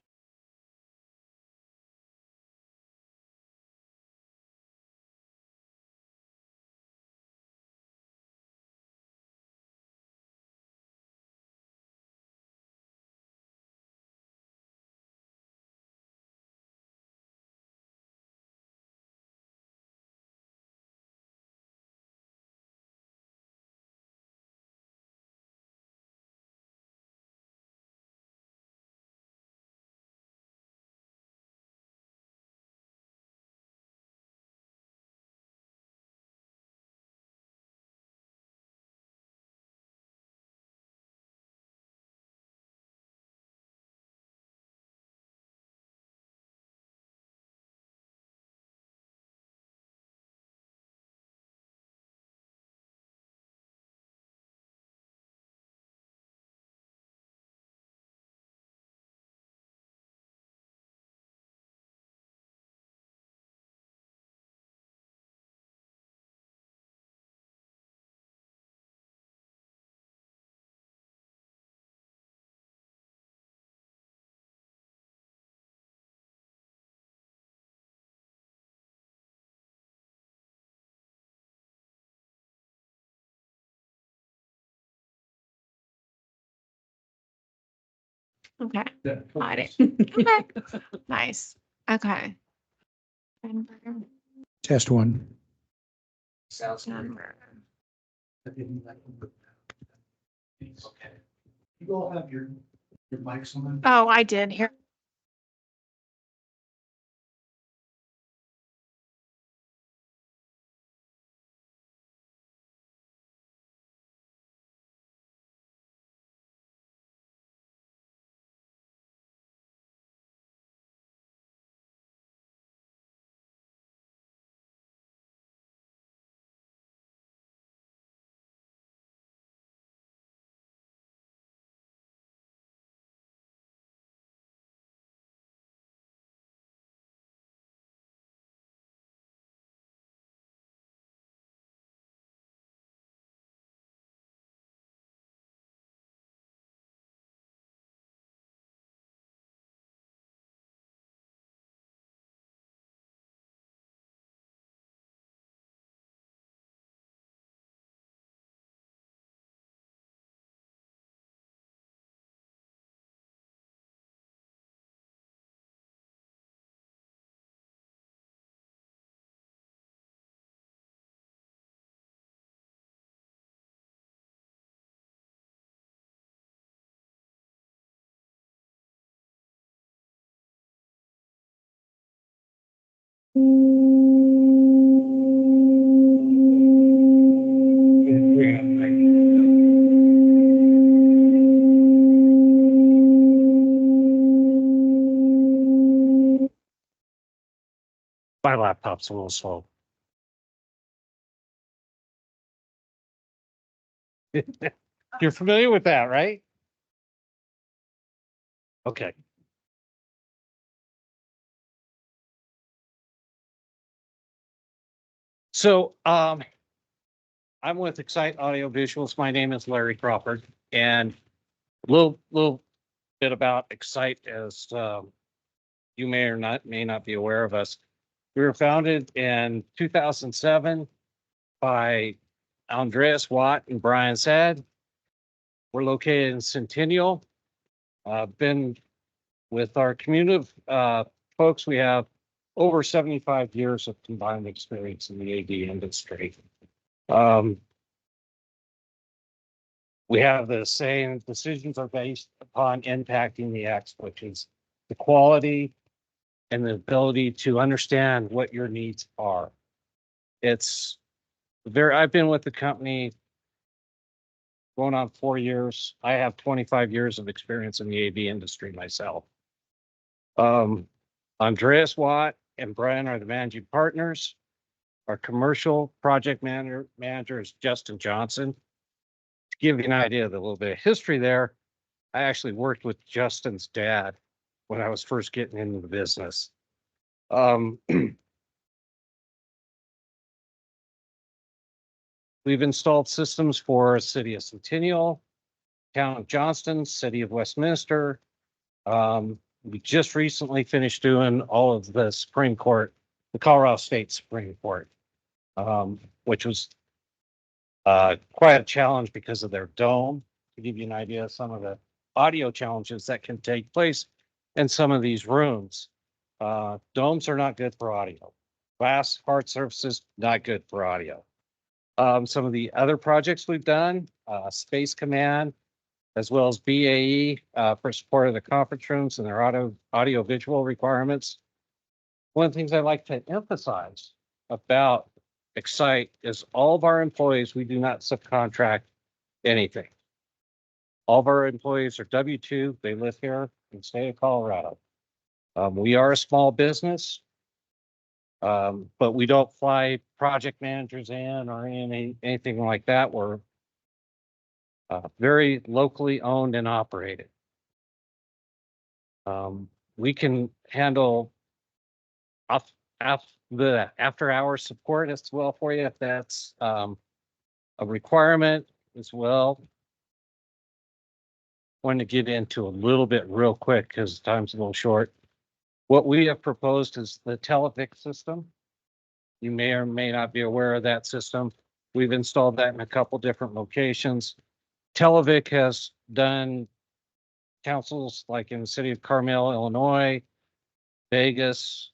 Okay, Yeah. got it. Okay, nice. Okay. Test one. Number. Okay. You all have your mics on? Oh, I did here. My laptop's a little slow. You're familiar with that, right? Okay. So, I'm with Excite Audio Visuals. My name is Larry Crawford, and a little bit about Excite as, you may not be aware of us. We were founded in 2007 by Andreas Watt and Brian Sad. We're located in Centennial. Been with our community of folks, we have over 75 years of combined experience in the AV industry. We have the saying, decisions are based upon impacting the X, which is the quality and the ability to understand what your needs are. I've been with the company going on 4 years. I have 25 years of experience in the AV industry myself. Andreas Watt and Brian are the managing partners. Our commercial project manager is Justin Johnson. To give you an idea of a little bit of history there, I actually worked with Justin's dad when I was first getting into the business. We've installed systems for City of Centennial, Town of Johnston, City of Westminster. We just recently finished doing all of the Supreme Court, the Colorado State Supreme Court, which was quite a challenge because of their dome. To give you an idea of some of the audio challenges that can take place in some of these rooms. Domes are not good for audio. Glass, hard surfaces, not good for audio. Some of the other projects we've done, Space Command, as well as BAE for support of the conference rooms and their audio visual requirements. One of the things I like to emphasize about Excite is all of our employees, we do not subcontract anything. All of our employees are W-2, they live here in the state of Colorado. We are a small business, but we don't fly project managers in or anything like that. We're very locally owned and operated. We can handle the after-hour support as well for you if that's a requirement as well. Want to get into a little bit real quick because time's a little short. What we have proposed is the Televic system. You may or may not be aware of that system. We've installed that in a couple different locations. Televic has done councils like in the city of Carmel, Illinois, Vegas,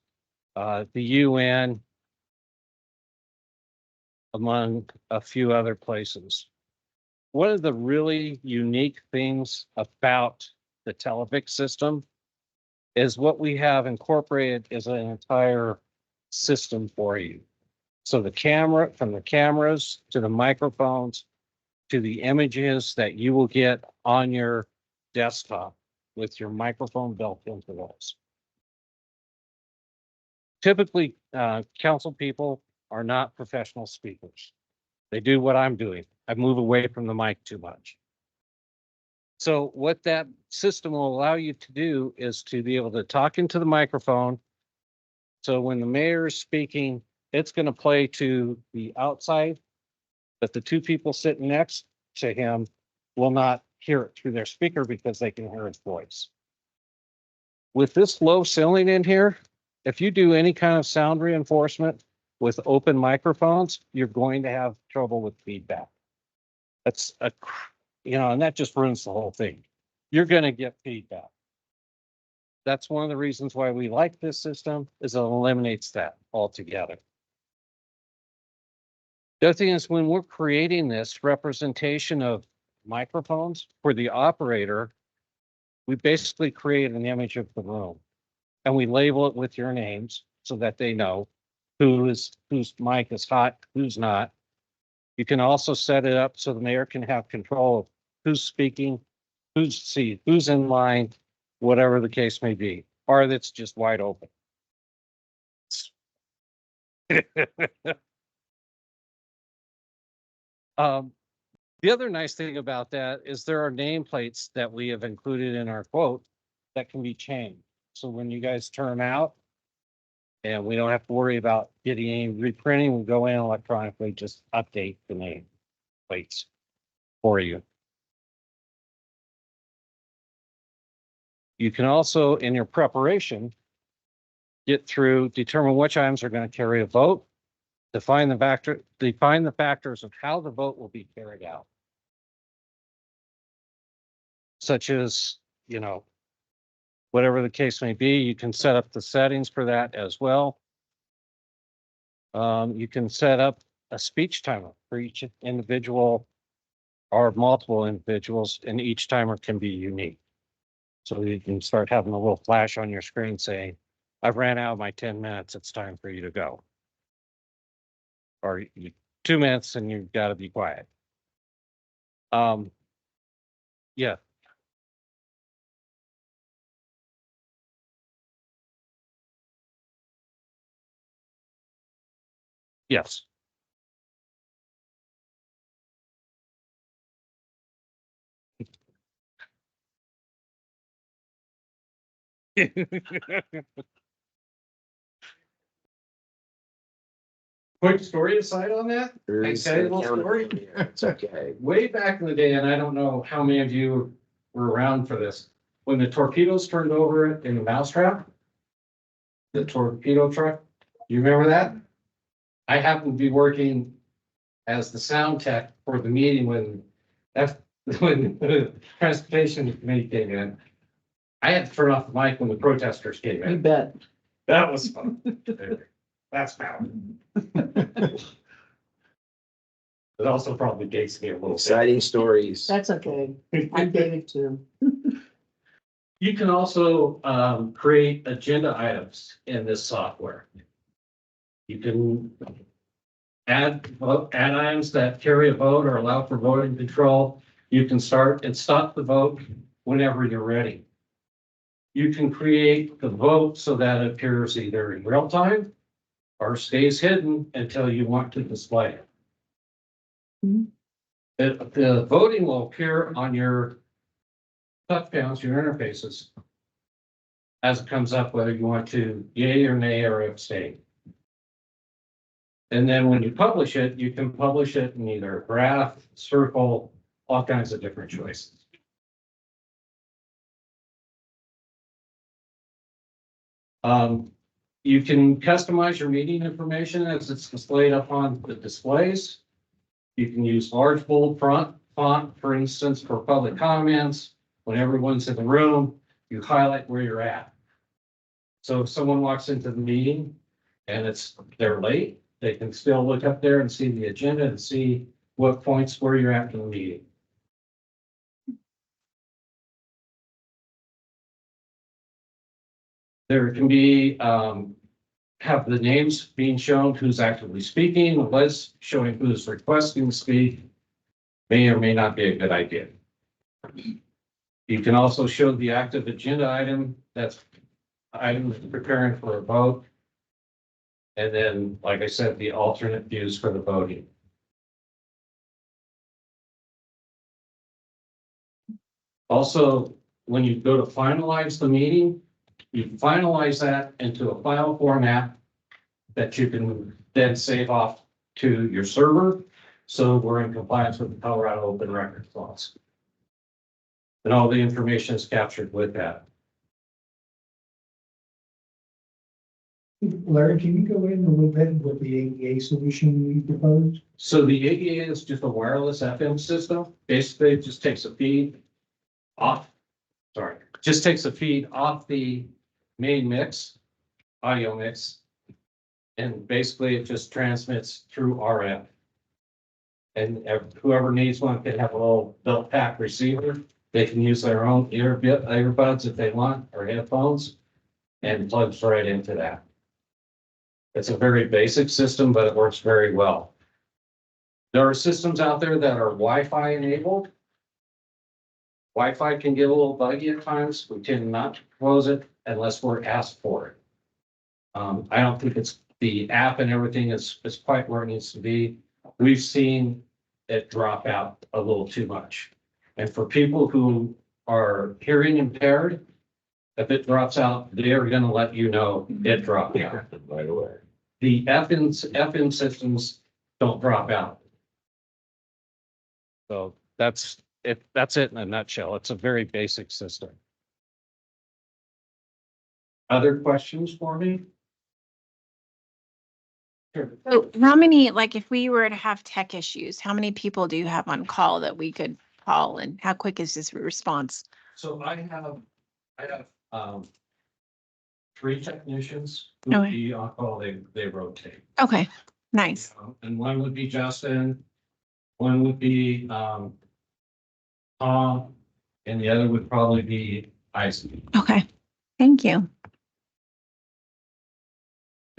the UN, among a few other places. One of the really unique things about the Televic system is what we have incorporated is an entire system for you. So the camera, from the cameras to the microphones to the images that you will get on your desktop with your microphone built into those. Typically, council people are not professional speakers. They do what I'm doing. I move away from the mic too much. So what that system will allow you to do is to be able to talk into the microphone. So when the mayor is speaking, it's going to play to the outside, but the two people sitting next to him will not hear it through their speaker because they can hear his voice. With this low ceiling in here, if you do any kind of sound reinforcement with open microphones, you're going to have trouble with feedback. That's a, and that just ruins the whole thing. You're going to get feedback. That's one of the reasons why we like this system, is it eliminates that altogether. The other thing is when we're creating this representation of microphones for the operator, we basically create an image of the room and we label it with your names so that they know whose mic is hot, who's not. You can also set it up so the mayor can have control of who's speaking, who's in line, whatever the case may be, or that's just wide open. The other nice thing about that is there are nameplates that we have included in our quote that can be changed. So when you guys turn out and we don't have to worry about getting any reprinting, we go in electronically, just update the name plates for you. You can also, in your preparation, determine which items are going to carry a vote, define the factors of how the vote will be carried out. Such as, whatever the case may be, you can set up the settings for that as well. You can set up a speech timer for each individual or multiple individuals, and each timer can be unique. So you can start having a little flash on your screen saying, I've ran out of my 10 minutes, it's time for you to go. Or 2 minutes and you've got to be quiet. Yeah. Yes. Quick story aside on that. I say a little story. It's okay. Way back in the day, and I don't know how many of you were around for this, when the torpedoes turned over in the mousetrap, the torpedo truck, you remember that? I happened to be working as the sound tech for the meeting when the transportation committee came in. I had to turn off the mic when the protesters came in. You bet. That was fun. That's power. It also probably dates me a little bit. Exciting stories. That's okay. I'm David too. You can also create agenda items in this software. You can add items that carry a vote or allow for voting control. You can start and stop the vote whenever you're ready. You can create the vote so that it appears either in real time or stays hidden until you want to display it. The voting will appear on your touchdowns, your interfaces, as it comes up, whether you want to yay or nay or abstain. And then when you publish it, you can publish it in either graph, circle, all kinds of different choices. You can customize your meeting information as it's displayed up on the displays. You can use large bold font, for instance, for public comments, when everyone's in the room, you highlight where you're at. So if someone walks into the meeting and they're late, they can still look up there and see the agenda and see what points where you're at in the meeting. There can be, have the names being shown, who's actively speaking, the list showing who's requesting to speak. May or may not be a good idea. You can also show the active agenda item, that's item preparing for a vote. And then, like I said, the alternate views for the voting. Also, when you go to finalize the meeting, you finalize that into a file format that you can then save off to your server. So we're in compliance with the Colorado Open Records laws. And all the information is captured with that. Larry, can you go in a little bit with the ADA solution we proposed? So the ADA is just a wireless FM system. Basically, it just takes a feed off, just takes a feed off the main mix, audio mix. And basically it just transmits through RF. And whoever needs one can have a little built pack receiver. They can use their own earbuds if they want, or headphones, and plugs right into that. It's a very basic system, but it works very well. There are systems out there that are Wi-Fi enabled. Wi-Fi can get a little buggy at times. We tend not to propose it unless we're asked for it. I don't think the app and everything is quite where it needs to be. We've seen it drop out a little too much. And for people who are hearing impaired, if it drops out, they are going to let you know it dropped out right away. The FM systems don't drop out. So that's it. That's it in a nutshell. It's a very basic system. Other questions for me? Sure. So how many, like if we were to have tech issues, how many people do you have on call that we could call and how quick is this response? So I have 3 technicians who would Okay. be on call. They rotate. Okay, nice. And one would be Justin, one would be Tom, and the other would probably be Isaac. Okay, thank you.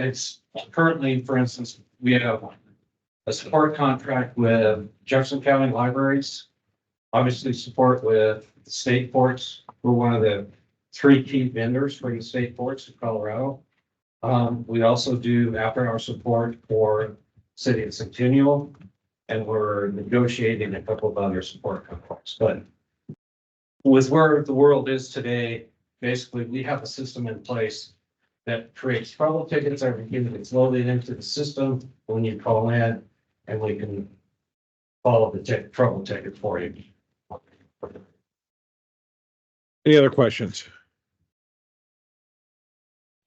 It's currently, for instance, we have a support contract with Jefferson County Libraries. Obviously support with the state courts. We're one of the 3 key vendors for the state courts in Colorado. We also do after-hour support for City of Centennial, and we're negotiating a couple of other support contracts. But with where the world is today, basically we have a system in place that creates trouble tickets. Everything gets loaded into the system when you call in, and we can follow the trouble ticket for you. Any other questions?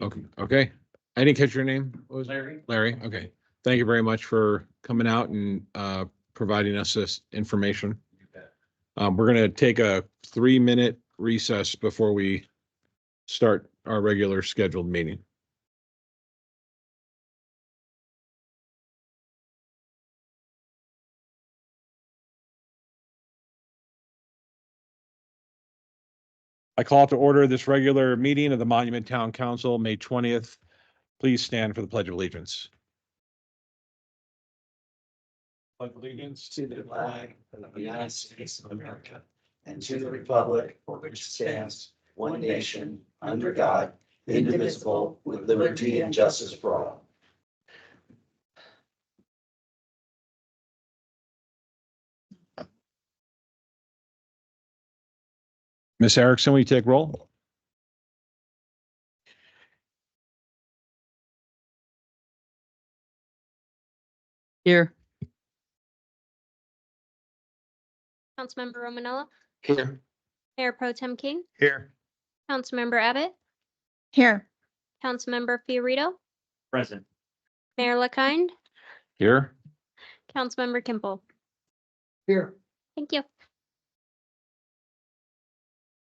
Okay. I didn't catch your name. What was it? Larry? Larry, okay. Thank you very much for coming out and providing us this information. We're gonna take a 3-minute recess before we start our regular scheduled meeting. I call to order this regular meeting of the Monument Town Council, May 20th. Please stand for the Pledge of Allegiance. Pledge allegiance To the flag of the United States of America and to the republic for which it stands, one nation, under God, indivisible, with liberty and justice for all. Ms. Erickson, will you take roll? Here. Councilmember Romanella, Here. Mayor Pro Tem King, Here. Councilmember Abbott, Here. Councilmember Fiorito, Present. Mayor LaKind, Here. Councilmember Kimple. Here. Thank you.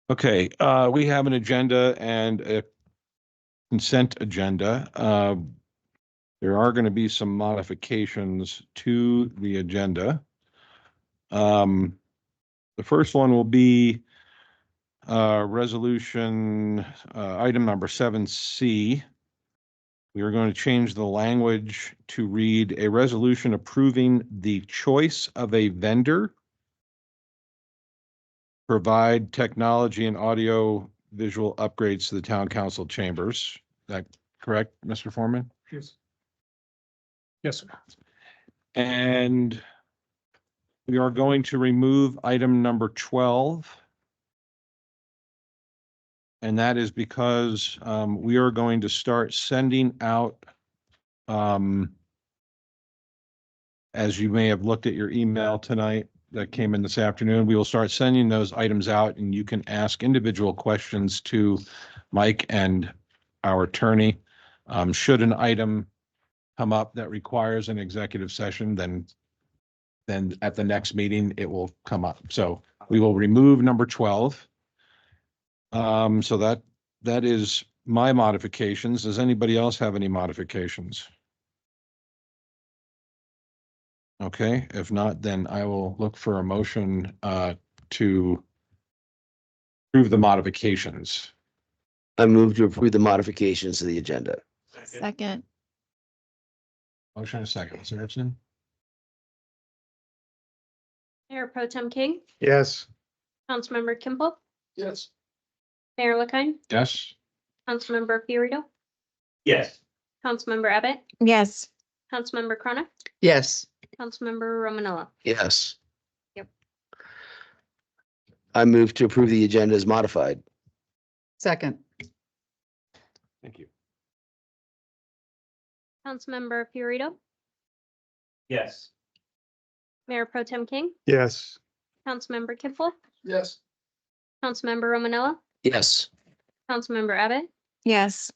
Okay, we have an agenda and a consent agenda. There are going to be some modifications to the agenda. The first one will be resolution, item number 7C. We are going to change the language to read a resolution approving the choice of a vendor, provide technology and audio visual upgrades to the town council chambers. Is that correct, Mr. Foreman? Yes. Yes, sir. And we are going to remove item number 12. And that is because we are going to start sending out, as you may have looked at your email tonight that came in this afternoon, we will start sending those items out and you can ask individual questions to Mike and our attorney. Should an item come up that requires an executive session, then at the next meeting, it will come up. So we will remove number 12. So that is my modifications. Does anybody else have any modifications? Okay, if not, then I will look for a motion to approve the modifications. I move to approve the modifications to the agenda. Second. Motion and a second. Mr. Richardson? Mayor Pro Tem King, Yes. Councilmember Kimball, Yes. Mayor LaKine, Yes. Councilmember Fiorito, Yes. Councilmember Abbott, Yes. Councilmember Chronic, Yes. Councilmember Romanella. Yes. Yep. I move to approve the agenda as modified. Second. Thank you. Councilmember Fiorito, Yes. Mayor Pro Tem King, Yes. Councilmember Kimball, Yes. Councilmember Romanella, Yes. Councilmember Abbott, Yes.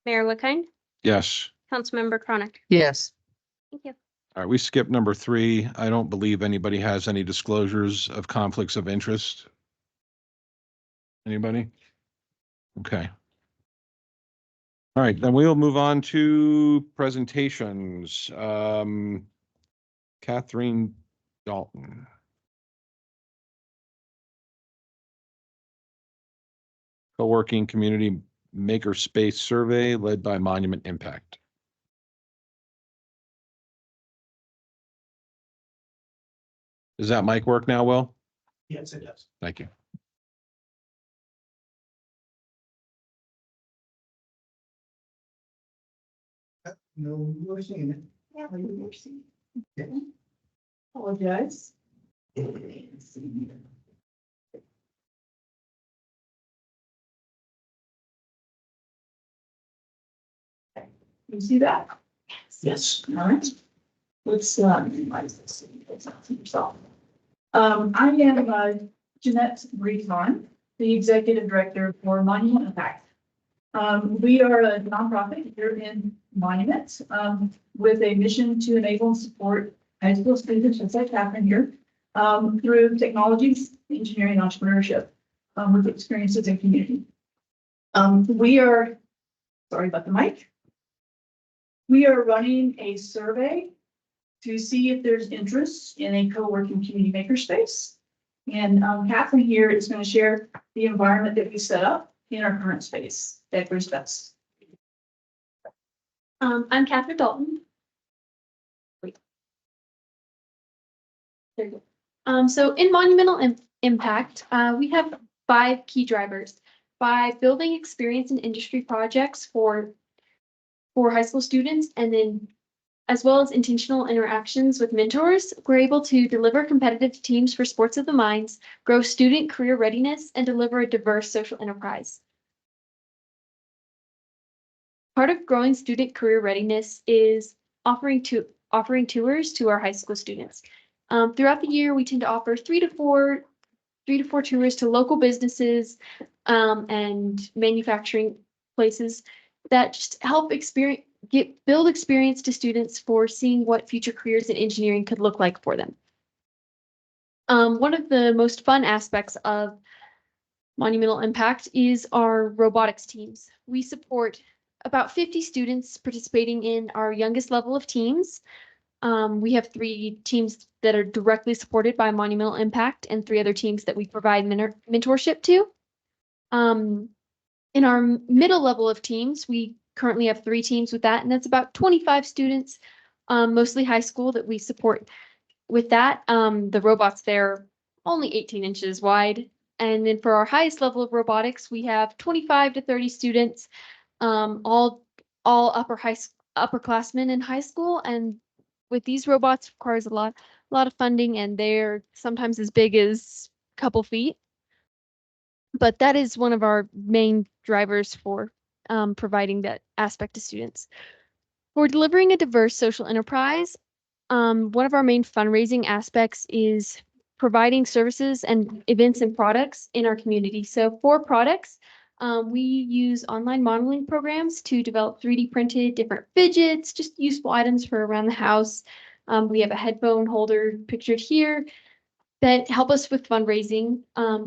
Mayor LaKine, Yes. Councilmember Chronic. Yes. Thank you. All right, we skipped number 3. I don't believe anybody has any disclosures of conflicts of interest. Anybody? Okay. All right, then we'll move on to presentations. Catherine Dalton. Co-working community makerspace survey led by Monument Impact. Does that mic work now, Will? Yes, it does. Thank you. No, you're seeing it. Yeah, you're seeing. Apologize. You see that? Yes. All right. Let's, minimize this. It's not for yourself. I am, Jeanette Breton, the Executive Director for Monument Impact. We are a nonprofit here in Monument, with a mission to enable and support high school students, just like Catherine here, through technologies, engineering, and entrepreneurship, with experiences in community. We are, sorry about the mic. We are running a survey to see if there's interest in a co-working community makerspace. And Catherine here is going to share the environment that we set up in our current space, Becker's Best. I'm Catherine Dalton. There you go. So in Monumental Impact, we have 5 key drivers. By building experience in industry projects for high school students, and then as well as intentional interactions with mentors, we're able to deliver competitive teams for sports of the minds, grow student career readiness, and deliver a diverse social enterprise. Part of growing student career readiness is offering tours to our high school students. Throughout the year, we tend to offer 3 to 4 tours to local businesses and manufacturing places that just help build experience to students for seeing what future careers in engineering could look like for them. One of the most fun aspects of Monumental Impact is our robotics teams. We support about 50 students participating in our youngest level of teams. We have 3 teams that are directly supported by Monumental Impact and 3 other teams that we provide mentorship to. In our middle level of teams, we currently have 3 teams with that, and that's about 25 students, mostly high school, that we support with that. The robots there only 18 inches wide. And then for our highest level of robotics, we have 25 to 30 students, all upperclassmen in high school. And with these robots requires a lot of funding, and they're sometimes as big as a couple feet. But that is one of our main drivers for providing that aspect to students. For delivering a diverse social enterprise, one of our main fundraising aspects is providing services and events and products in our community. So for products, we use online modeling programs to develop 3D printed different fidgets, just useful items for around the house. We have a headphone holder pictured here that help us with fundraising.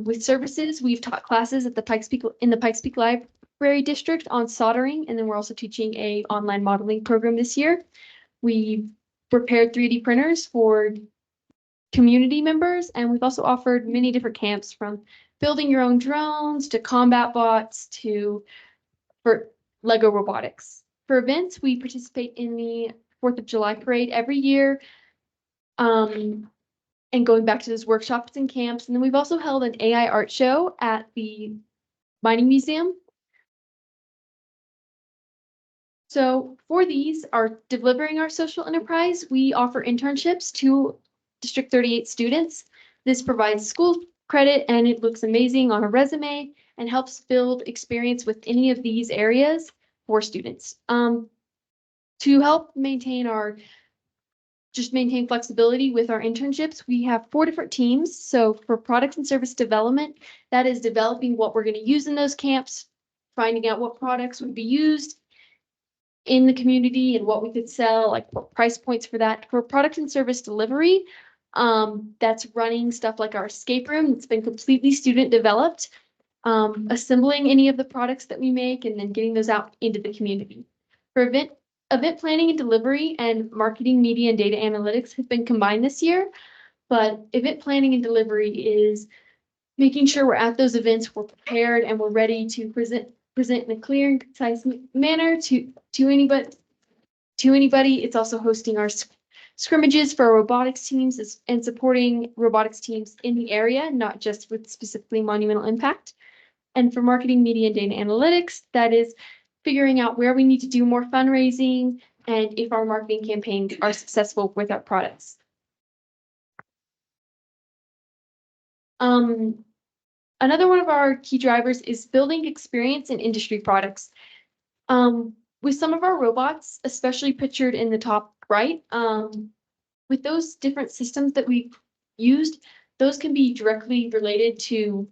With services, we've taught classes at the Pikes Peak Library District on soldering, and then we're also teaching a online modeling program this year. We've prepared 3D printers for community members, and we've also offered many different camps, from building your own drones to combat bots for Lego robotics. For events, we participate in the 4th of July parade every year, and going back to those workshops and camps. And then we've also held an AI art show at the Mining Museum. So for these, our delivering our social enterprise, we offer internships to District 38 students. This provides school credit, and it looks amazing on a resume and helps build experience with any of these areas for students. To help maintain flexibility with our internships, we have 4 different teams. So for products and service development, that is developing what we're going to use in those camps, finding out what products would be used in the community and what we could sell, like what price points for that. For product and service delivery, that's running stuff like our escape room that's been completely student developed, assembling any of the products that we make, and then getting those out into the community. For event planning and delivery, and marketing, media, and data analytics have been combined this year. But event planning and delivery is making sure we're at those events, we're prepared, and we're ready to present in a clear and concise manner to anybody. It's also hosting our scrimmages for our robotics teams and supporting robotics teams in the area, not just with specifically Monumental Impact. And for marketing, media, and data analytics, that is figuring out where we need to do more fundraising and if our marketing campaigns are successful with our products. Another one of our key drivers is building experience in industry products. With some of our robots, especially pictured in the top right, with those different systems that we used, those can be directly related to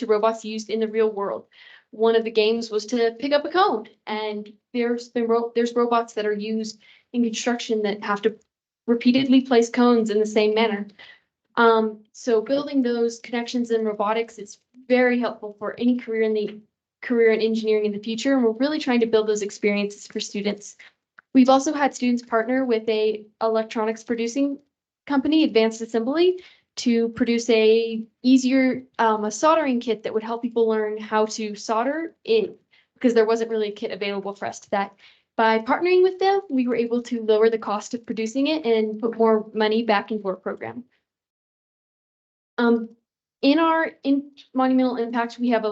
robots used in the real world. One of the games was to pick up a cone, and there's robots that are used in construction that have to repeatedly place cones in the same manner. So building those connections in robotics is very helpful for any career in engineering in the future, and we're really trying to build those experiences for students. We've also had students partner with a electronics producing company, Advanced Assembly, to produce a soldering kit that would help people learn how to solder in, because there wasn't really a kit available for us to that. By partnering with them, we were able to lower the cost of producing it and put more money back into our program. In Monumental Impact, we have a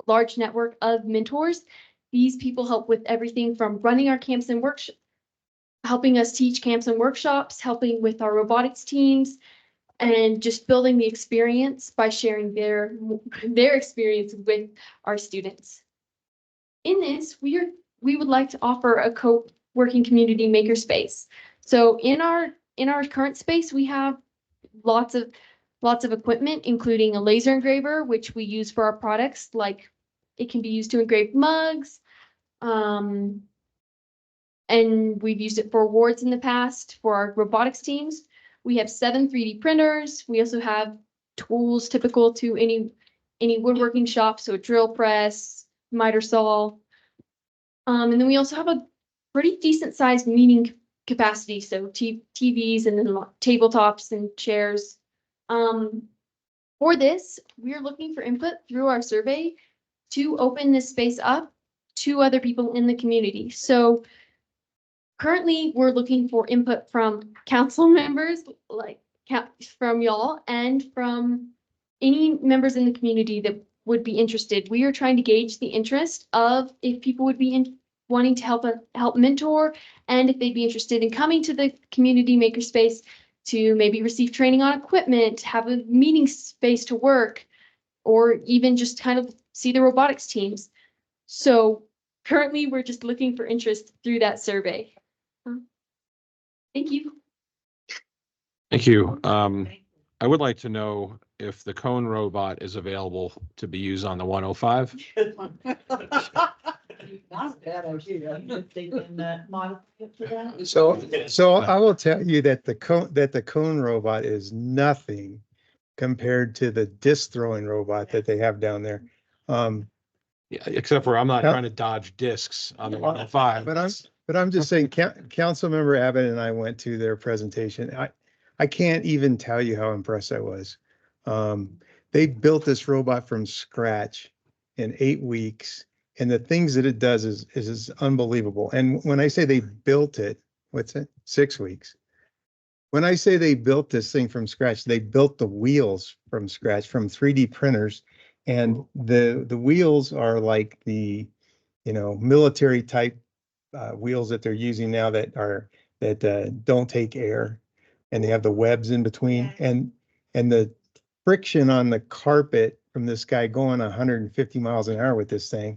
large network of mentors. These people help with everything from running our camps and workshops, helping us teach camps and workshops, helping with our robotics teams, and just building the experience by sharing their experience with our students. In this, we would like to offer a co-working community makerspace. So in our current space, we have lots of equipment, including a laser engraver, which we use for our products. Like, it can be used to engrave mugs, and we've used it for awards in the past for our robotics teams. We have 7 3D printers. We also have tools typical to any woodworking shop, so a drill press, miter saw. And then we also have a pretty decent sized meeting capacity, so TVs and then tabletops and chairs. For this, we are looking for input through our survey to open this space up to other people in the community. So currently, we're looking for input from council members, like from y'all, and from any members in the community that would be interested. We are trying to gauge the interest of if people would be wanting to help mentor, and if they'd be interested in coming to the community makerspace to maybe receive training on equipment, have a meeting space to work, or even just kind of see the robotics teams. So currently, we're just looking for interest through that survey. Thank you. Thank you. I would like to know if the cone robot is available to be used on the 105. Not a bad idea. They can modify it for that. So I will tell you that the cone robot is nothing compared to the disc throwing robot that they have down there. Yeah, except for I'm not Yeah. trying to dodge discs on the 105. But I'm just saying, Councilmember Abbott and I went to their presentation. I can't even tell you how impressed I was. They built this robot from scratch in 8 weeks, and the things that it does is unbelievable. And when I say they built it, what's it? 6 weeks. When I say they built this thing from scratch, they built the wheels from scratch from 3D printers, and the wheels are like the, military type wheels that they're using now that don't take air, and they have the webs in between, and the friction on the carpet from this guy going 150 miles an hour with this thing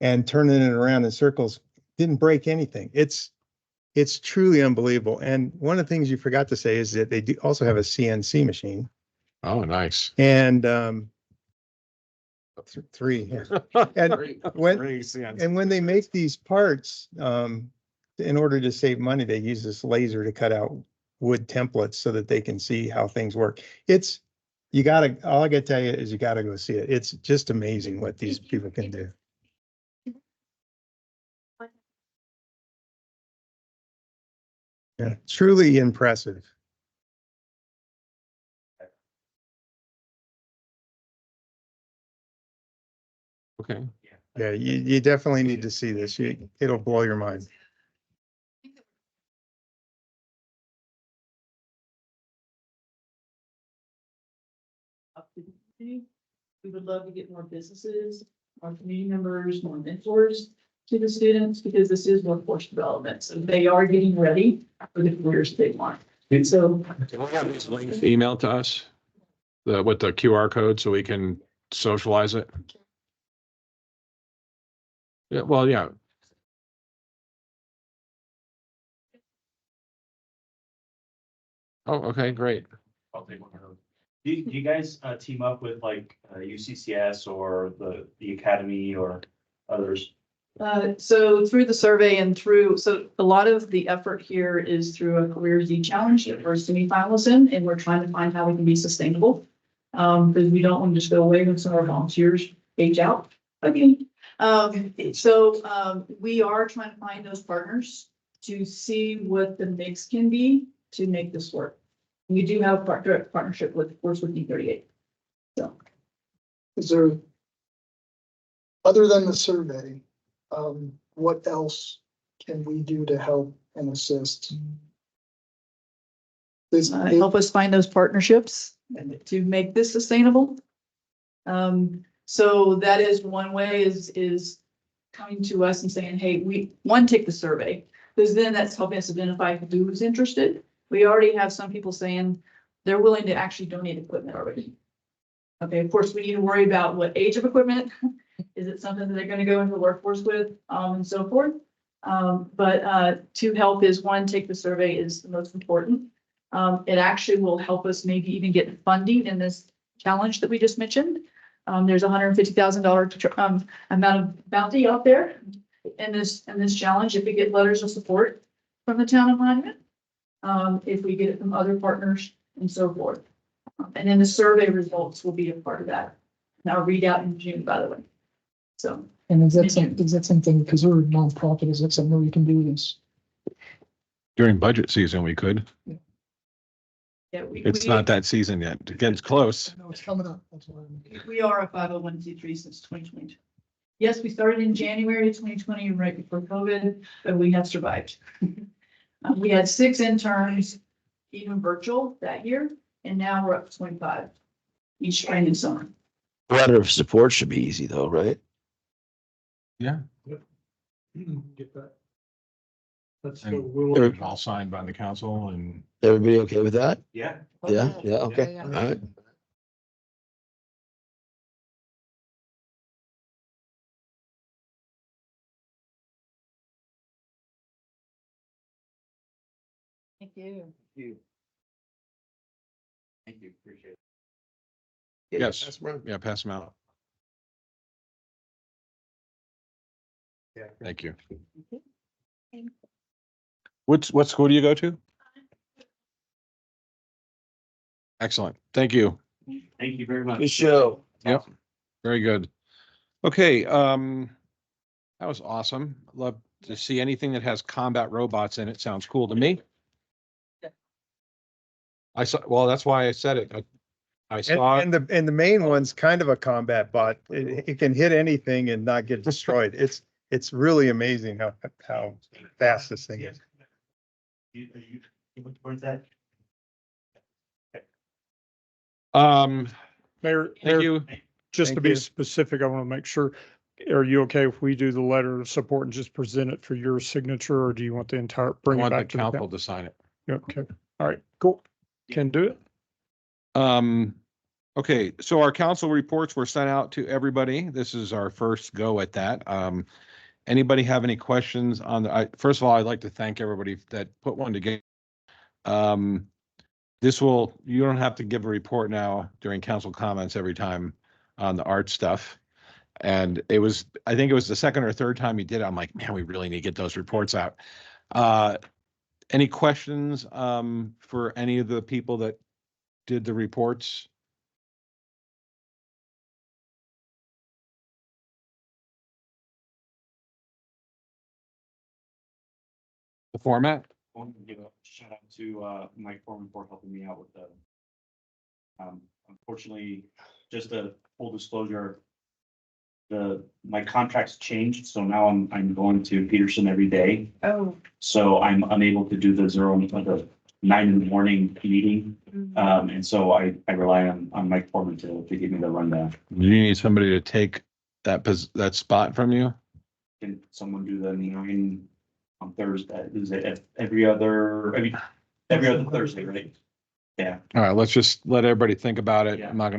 and turning it around in circles didn't break anything. It's truly unbelievable. And one of the things you forgot to say is that they do also have a CNC machine. Oh, nice. And three. Yeah. And when they make these parts, in order to save money, they use this laser to cut out wood templates so that they can see how things work. All I gotta tell you is you gotta go see it. It's just amazing what these people can do. Yeah, truly impressive. Okay. Yeah, you definitely need to see this. It'll blow your mind. We would love to get more businesses, more community members, more mentors to the students, because this is workforce development. So they are getting ready for the careers they want. And so. Can we have these links emailed to us? With the QR code so we can socialize it? Yeah, well, yeah. Oh, okay, great. I'll take one of those. Do you guys team up with like UCCS or the Academy or others? So through the survey and so a lot of the effort here is through a Career Z challenge that we're semi-finalists in, and we're trying to find how we can be sustainable. Because we don't want to just go away when some of our volunteers age out. Okay. We are trying to find those partners to see what the mix can be to make this work. We do have a direct partnership with, of course, with D38. So. Is there, other than the survey, what else can we do to help and assist? Help us find those partnerships to make this sustainable. So that is one way is coming to us and saying, hey, we take the survey, because then that's helping us identify who's interested. We already have some people saying they're willing to actually donate equipment already. Okay, of course, we need to worry about what age of equipment. Is it something that they're going to go into the workforce with, and so forth? But to help is take the survey is the most important. It actually will help us maybe even get funding in this challenge that we just mentioned. There's $150,000 amount of bounty out there in this challenge if we get letters of support from the town of Monument, if we get it from other partners and so forth. And then the survey results will be a part of that. And I'll read out in June, by the way. So. And is that something, because we're a nonprofit, is that something we can do this? During budget season, we could. Yeah, It's not that season yet. It gets close. No, it's coming up. That's why We are a 501(c)(3) since 2022. Yes, we started in January 2020, right before COVID, but we have survived. We had 6 interns, even virtual that year, and now we're up to 25 each spring and summer. Letter of support should be easy though, right? Yeah. Get that. That's And we'll. it's all signed by the council and Everybody okay with that? Yeah. Yeah, yeah, okay, Yeah. all right. Thank you. Thank you, appreciate it. yes, yeah, pass them out. Yeah. Thank you. What school do you go to? Excellent. Thank you. Thank you very much. Good show. Yep. Very good. Okay, that was awesome. Love to see anything that has combat robots in it. Sounds cool to me. I saw, well, that's why I said it. I saw, And the main one's kind of a combat bot. It can hit anything and not get destroyed. It's really amazing how fast this thing is. You look towards that? Mayor, thank you. just to Thank be you. specific, I want to make sure, are you okay if we do the letter of support and just present it for your signature, or do you want the entire, I bring it want the back to the council council? to sign it. Okay, all right, cool. Can do it. Okay, so our council reports were sent out to everybody. This is our first go at that. Anybody have any questions on first of all, I'd like to thank everybody that put one together. You don't have to give a report now during council comments every time on the art stuff. And I think it was the second or third time you did it. I'm like, man, we really need to get those reports out. Any questions for any of the people that did the reports? The format? I want to give a shout out to Mike Foreman for helping me out with the. Unfortunately, just a full disclosure. My contract's changed, so now I'm going to Peterson every day. Oh. So I'm unable to do the 9 in the morning meeting. And so I rely on Mike Foreman to give me the rundown. Do you need somebody to take that spot from you? Can someone do the 9 on Thursday? Is it every other Thursday, right? Yeah. All right, let's just let everybody think about it. Yeah. We're not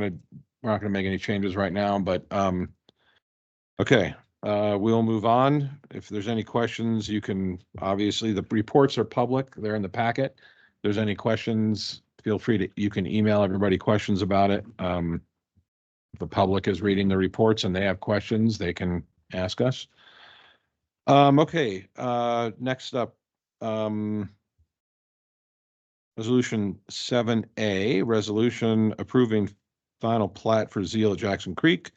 gonna make any changes right now, but, okay, we'll move on. If there's any questions, you can, obviously, the reports are public. They're in the packet. If there's any questions, feel free you can email everybody questions about it. If the public is reading the reports and they have questions, they can ask us. Okay, next up, Resolution 7A, resolution approving final plat for Zeal at Jackson Creek.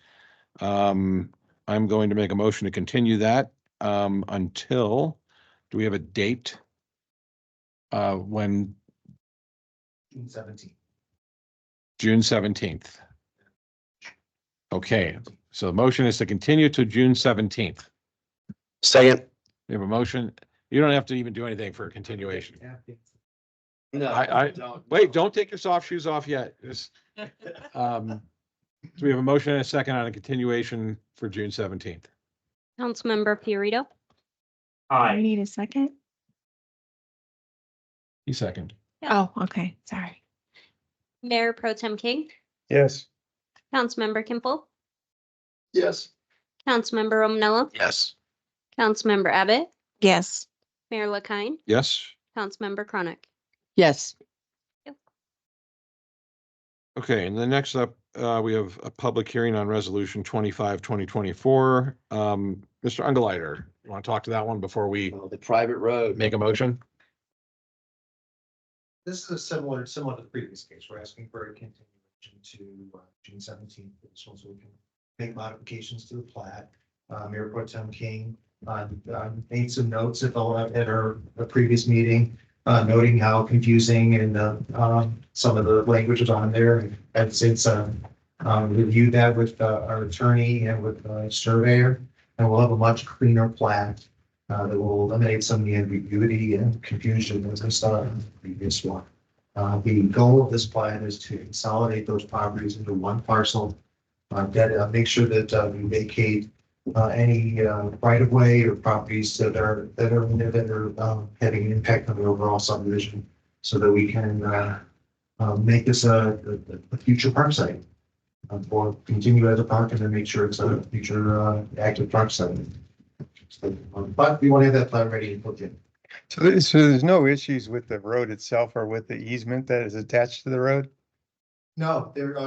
I'm going to make a motion to continue that until, do we have a date? When? June 17th. June 17th. Okay, so the motion is to continue to June 17th. Second. We have a motion. You don't have to even do anything for a continuation. No. Wait, don't take your soft shoes off yet. So we have a motion and a second on a continuation for June 17th. Councilmember Fiorito, I need a second. You second. Oh, okay, sorry. Mayor Pro Tem King, Yes. Councilmember Kimple, Yes. Councilmember Romanello, Yes. Councilmember Abbott, Yes. Mayor LaKine, Yes. Councilmember Chronic. Yes. Okay, and then next up, we have a public hearing on resolution 25, 2024. Mr. Ungelleider, you want to talk to that one before we The private road. make a motion? This is similar to the previous case. We're asking for a continuation to June 17th. So we can make modifications to the plat. Mayor Pro Tem King made some notes at our previous meeting, noting how confusing and some of the language is on there. And since reviewed that with our attorney and with surveyor, and we'll have a much cleaner plat that will eliminate some of the ambiguity and confusion that we saw in the previous one. The goal of this plan is to consolidate those properties into one parcel, make sure that we vacate any right of way or properties that are having an impact on the overall subdivision, so that we can make this a future park site, or continue as a park and then make sure it's a future active park site. But we want to have that plan ready and put in. So there's no issues with the road itself or with the easement that is attached to the road? No, there,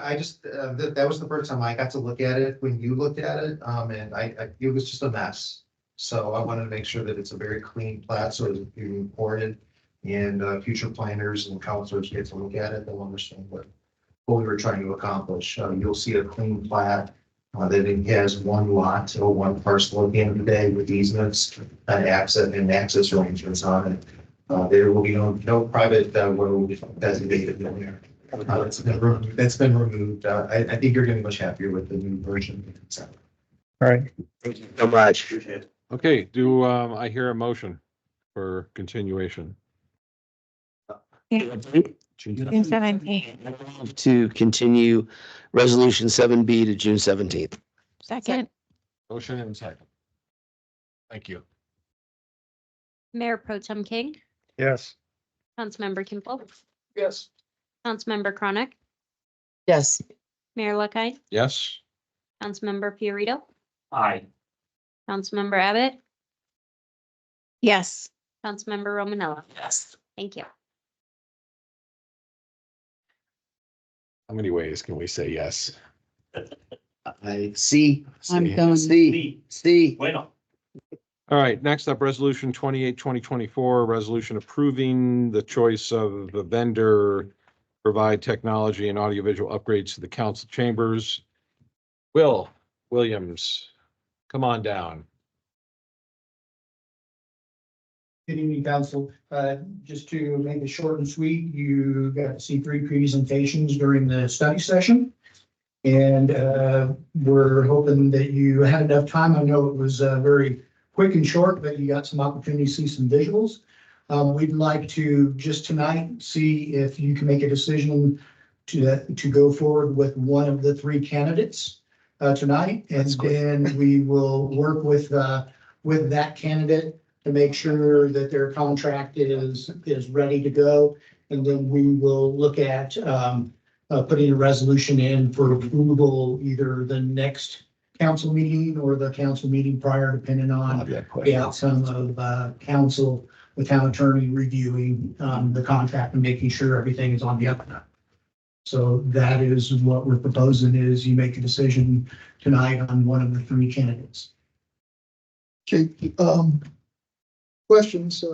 I just, that was the first time I got to look at it when you looked at it, and it was just a mess. So I wanted to make sure that it's a very clean plat, so it's being reported, and future planners and counselors get to look at it, they'll understand what we were trying to accomplish. You'll see a clean plat that it has one lot or one parcel at the end of the day with easements and access arrangements on it. There will be no private road designated in there. That's been removed. I think you're going to be much happier with the new version. All right. Thank you so much. Okay, do I hear a motion for continuation? June 17th. To continue resolution 7B to June 17th. Second. Motion and second. Thank you. Mayor Pro Tem King, Yes. Councilmember Kimball, Yes. Councilmember Chronic, Yes. Mayor LaKai, Yes. Councilmember Fiorito, Aye. Councilmember Abbott, Yes. Councilmember Romanella. Yes. Thank you. How many ways can we say yes? I see. I'm done. See. Bueno. All right, next up, resolution 28/2024, resolution approving the choice of the vendor, provide technology and audiovisual upgrades to the council chambers. Will Williams, come on down. Good evening, council. Just to make it short and sweet, you got to see 3 presentations during the study session. And we're hoping that you had enough time. I know it was very quick and short, but you got some opportunity to see some visuals. We'd like to just tonight see if you can make a decision to go forward with one of the 3 candidates tonight. And then we will work with that candidate to make sure that their contract is ready to go. And then we will look at putting a resolution in for approval either the next council meeting or the council meeting prior, depending on the outcome of council, the town attorney reviewing the contract and making sure everything is on the up and up. So that is what we're proposing, is you make a decision tonight on one of the 3 candidates. Okay, questions.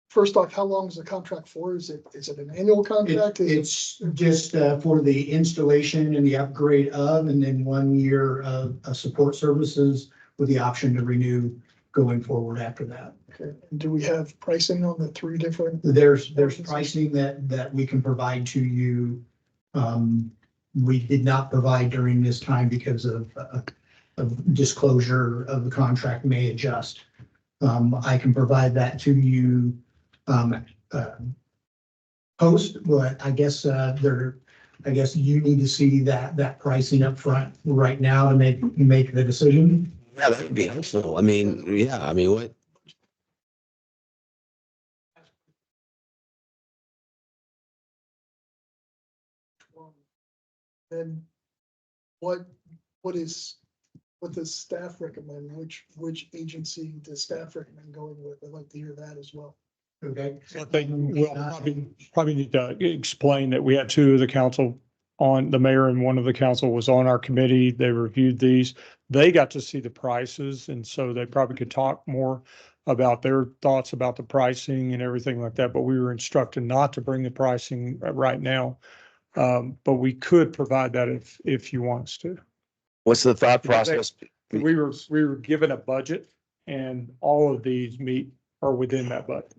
First off, how long is the contract for? Is it an annual contract? It's just for the installation and the upgrade of, and then 1 year of support services with the option to renew going forward after that. Okay. Do we have pricing on the 3 different? There's pricing that we can provide to you. We did not provide during this time because of disclosure of the contract may adjust. I can provide that to you post, but I guess you need to see that pricing up front right now to make the decision. Yeah, that would be helpful. I mean, yeah, I mean, what? Then what does staff recommend? Which agency does staff recommend going with? I'd like to hear that as well. Okay. I think we'll probably need to explain that we had 2 of the council on, the mayor and one of the council was on our committee. They reviewed these. They got to see the prices, and so they probably could talk more about their thoughts about the pricing and everything like that. But we were instructed not to bring the pricing right now. But we could provide that if he wants to. What's the thought Because they- process? We were given a budget and all of these are within that budget.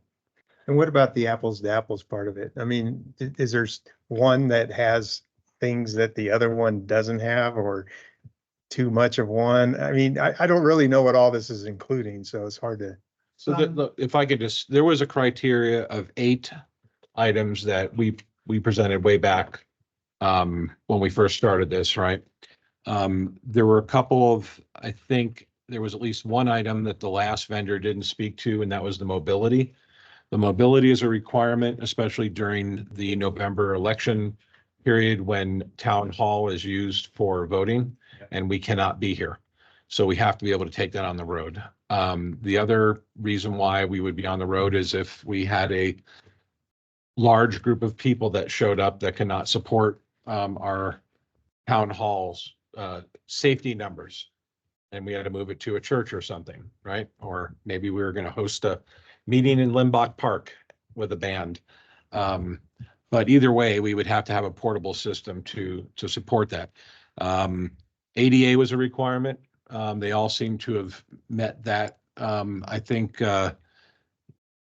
And what about the apples to apples part of it? I mean, is there one that has things that the other one doesn't have, or too much of one? I mean, I don't really know what all this is including, so it's hard to. So if I could just, there was a criteria of 8 items that we presented way back when we first started this, right? There were a couple of, I think there was at least one item that the last vendor didn't speak to, and that was the mobility. The mobility is a requirement, especially during the November election period when town hall is used for voting and we cannot be here. So we have to be able to take that on the road. The other reason why we would be on the road is if we had a large group of people that showed up that cannot support our town halls safety numbers, and we had to move it to a church or something, right? Or maybe we were going to host a meeting in Limbach Park with a band. But either way, we would have to have a portable system to support that. ADA was a requirement. They all seem to have met that. I think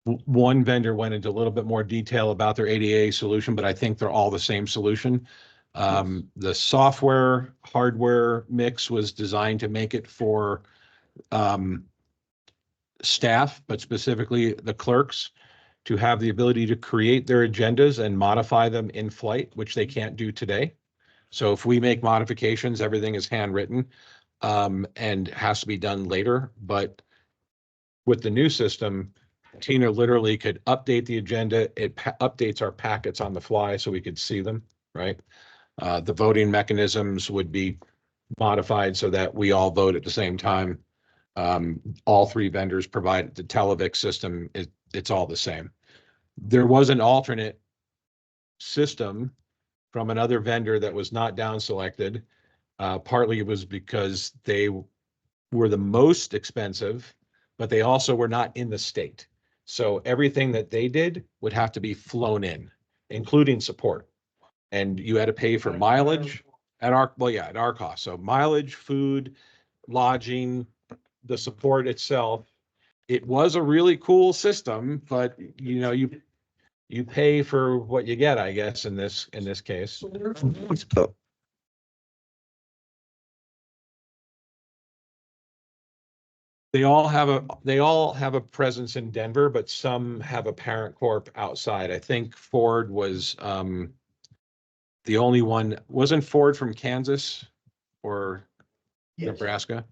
one vendor went into a little bit more detail about their ADA solution, but I think they're all the same solution. The software hardware mix was designed to make it for staff, but specifically the clerks, to have the ability to create their agendas and modify them in flight, which they can't do today. So if we make modifications, everything is handwritten and has to be done later. But with the new system, Tina literally could update the agenda. It updates our packets on the fly so we could see them, right? The voting mechanisms would be modified so that we all vote at the same time. All 3 vendors provide the Televix system. It's all the same. There was an alternate system from another vendor that was not down selected. Partly it was because they were the most expensive, but they also were not in the state. So everything that they did would have to be flown in, including support. And you had to pay for mileage at our cost. So mileage, food, lodging, the support itself. It was a really cool system, but you pay for what you get, I guess, in this case. They all have a presence in Denver, but some have a parent corp outside. I think Ford was the only one. Wasn't Ford from Kansas or Nebraska?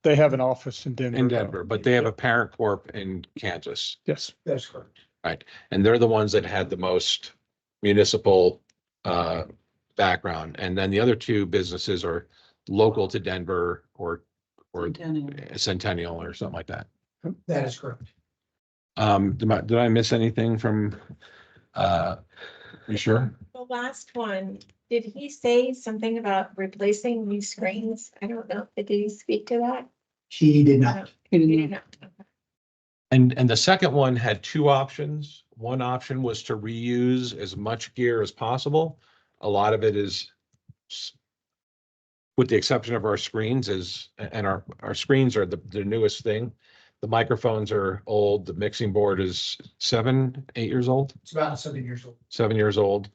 They have an office in Denver. In Denver, but they have a parent corp in Kansas. Yes. That's correct. Right. And they're the ones that had the most municipal background. And then the other 2 businesses are local to Denver or Centennial or something like that. That is correct. Did I miss anything from, you sure? The last one, did he say something about replacing these screens? I don't know. Did he speak to that? He did not. He did not. And the second one had 2 options. One option was to reuse as much gear as possible. A lot of it is, with the exception of our screens, and our screens are the newest thing. The microphones are old. The mixing board is 7, 8 years old. It's about 7 years old. 7 years old.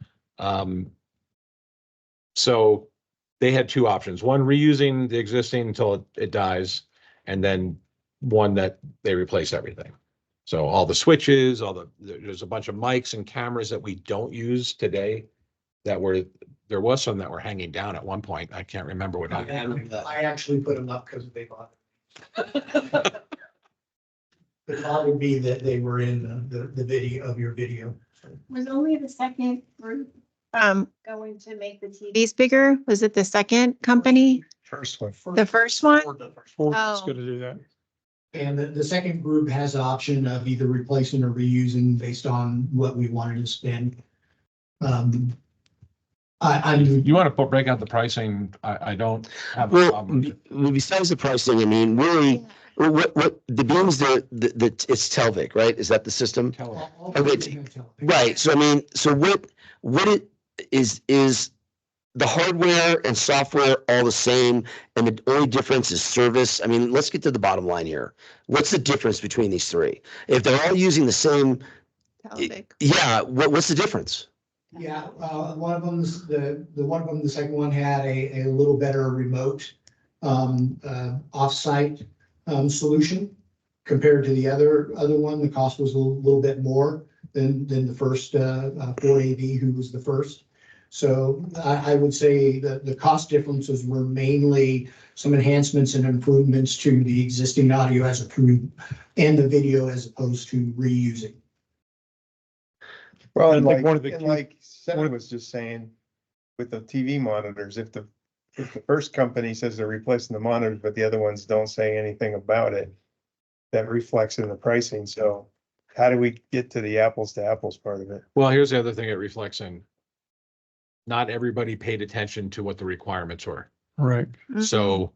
So they had 2 options. One, reusing the existing until it dies, and then one that they replace everything. So all the switches, there's a bunch of mics and cameras that we don't use today there was some that were hanging down at one point. I can't remember what. I actually put them up because they bought it. The thought would be that they were in the video of your video. Was only the second group going to make the TVs bigger? Was it the second company? First one. The first one? Ford's Oh. going to do that. And the second group has the option of either replacing or reusing based on what we wanted to spend. You want to break out the pricing? I don't have a Well, problem. besides the pricing, I mean, really, what the beams, it's Telvik, right? Is that the system? Okay, right. So I mean, so what is the hardware and software all the same, and the only difference is service? I mean, let's get to the bottom line here. What's the difference between these three? If they're all using the same, yeah, what's the difference? Yeah, one of them's the one of them, the second one had a little better remote offsite solution compared to the other one. The cost was a little bit more than the first Ford AV, who was the first. So I would say that the cost differences were mainly some enhancements and improvements to the existing audio as approved and the video as opposed to reusing. Well, I and think like, one of the and key- like Seth was just saying, with the TV monitors, if the first company says they're replacing the monitors, but the other ones don't say anything about it, that reflects in the pricing. So how do we get to the apples to apples part of it? Well, here's the other thing it reflects in. Not everybody paid attention to what the requirements were. Right. So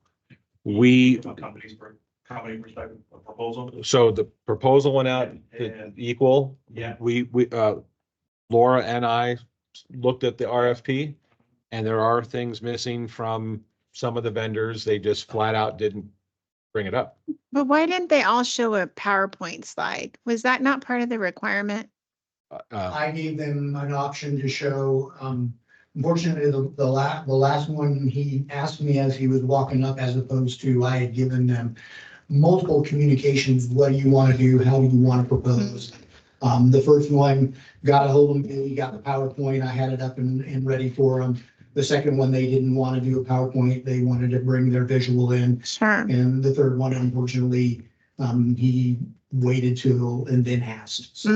we, Company perspective, a proposal. so the proposal went out And- equal. Yeah. We, Laura and I looked at the RFP, and there are things missing from some of the vendors. They just flat out didn't bring it up. But why didn't they all show a PowerPoint slide? Was that not part of the requirement? I gave them an option to show, unfortunately, the last one, he asked me as he was walking up, as opposed to I had given them multiple communications. What do you want to do? How do you want to propose? The first one got a hold of me, he got the PowerPoint, I had it up and ready for them. The second one, they didn't want to do a PowerPoint, they wanted to bring their visual in. Sure. And the third one, unfortunately, he waited till and then asked. So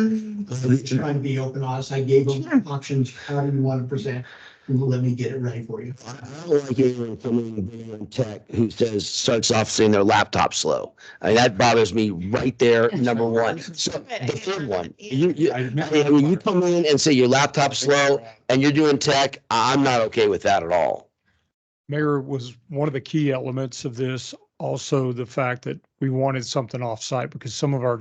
trying to be open, honest, I gave him options, how do you want to present? Let me get it ready for you. I don't like anyone coming in tech who starts off saying their laptop's slow. I mean, that bothers me right there, number one. So the third one, when you come in and say your laptop's slow and you're doing tech, I'm not okay with that at all. Mayor, was one of the key elements of this also the fact that we wanted something offsite, because some of our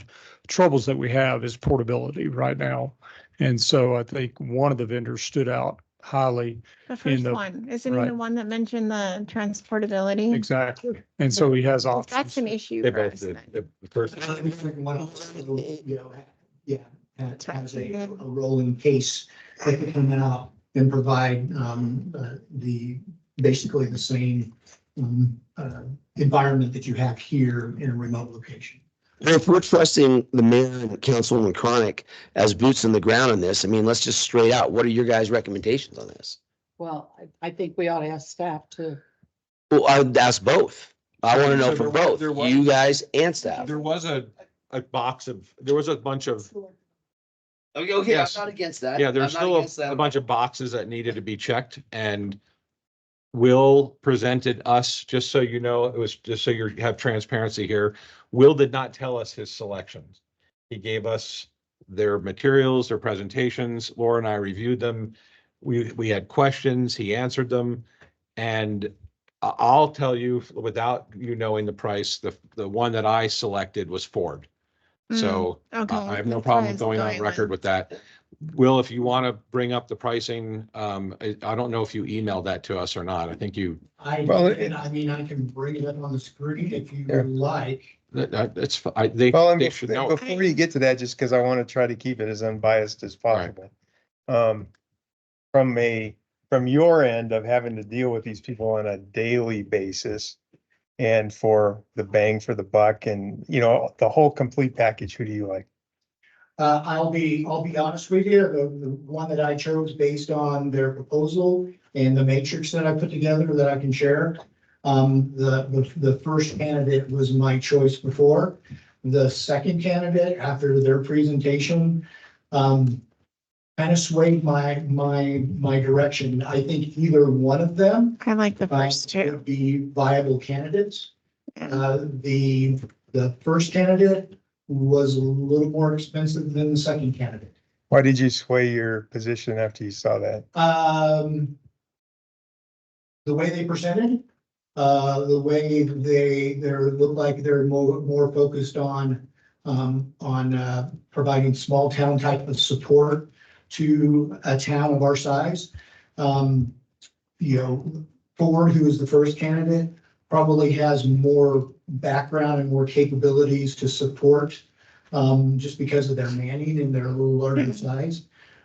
troubles that we have is portability right now. And so I think one of the vendors stood out highly. The first one, isn't he right. the one that mentioned the transportability? Exactly. And so he has options. That's an issue They for both us did. then. The first, Has a rolling case that can come out and provide basically the same environment that you have here in a remote location. And if we're trusting the mayor and Councilwoman Chronic as boots on the ground on this, I mean, let's just straight out, what are your guys' recommendations on this? Well, I think we ought to ask staff to. Well, I would ask both. I want to know So from there was- both, there was- you guys and staff. there was a there was a bunch of, Okay, I'm Yes. not against that. yeah, there's I'm not still against that. a bunch of boxes that needed to be checked, and Will presented us, just so you know, it was just so you have transparency here. Will did not tell us his selections. He gave us their materials, their presentations. Laura and I reviewed them. We had questions, he answered them. And I'll tell you, without you knowing the price, the one that I selected was Ford. So Okay. I have no That's problem what I was going on going record with that. Will, if you want to bring up the pricing, I don't know if you emailed that to us or not. I think you, Well, I mean, I can bring it up on the screen if you would like. it's, they Well, and should know. before you get to that, just because I want to try to keep it as unbiased as possible. From your end of having to deal with these people on a daily basis and for the bang for the buck and, the whole complete package, who do you like? I'll be honest with you, the one that I chose based on their proposal and the matrix that I put together that I can share. The first candidate was my choice before. The second candidate, after their presentation, kind of swayed my direction. I think either one of them. I like the first two. Would be viable candidates. The first candidate was a little more expensive than the second candidate. Why did you sway your position after you saw that? The way they presented, the way they look like they're more focused on providing small town type of support to a town of our size. You know, Ford, who is the first candidate, probably has more background and more capabilities to support, just because of their manning and their little larger size.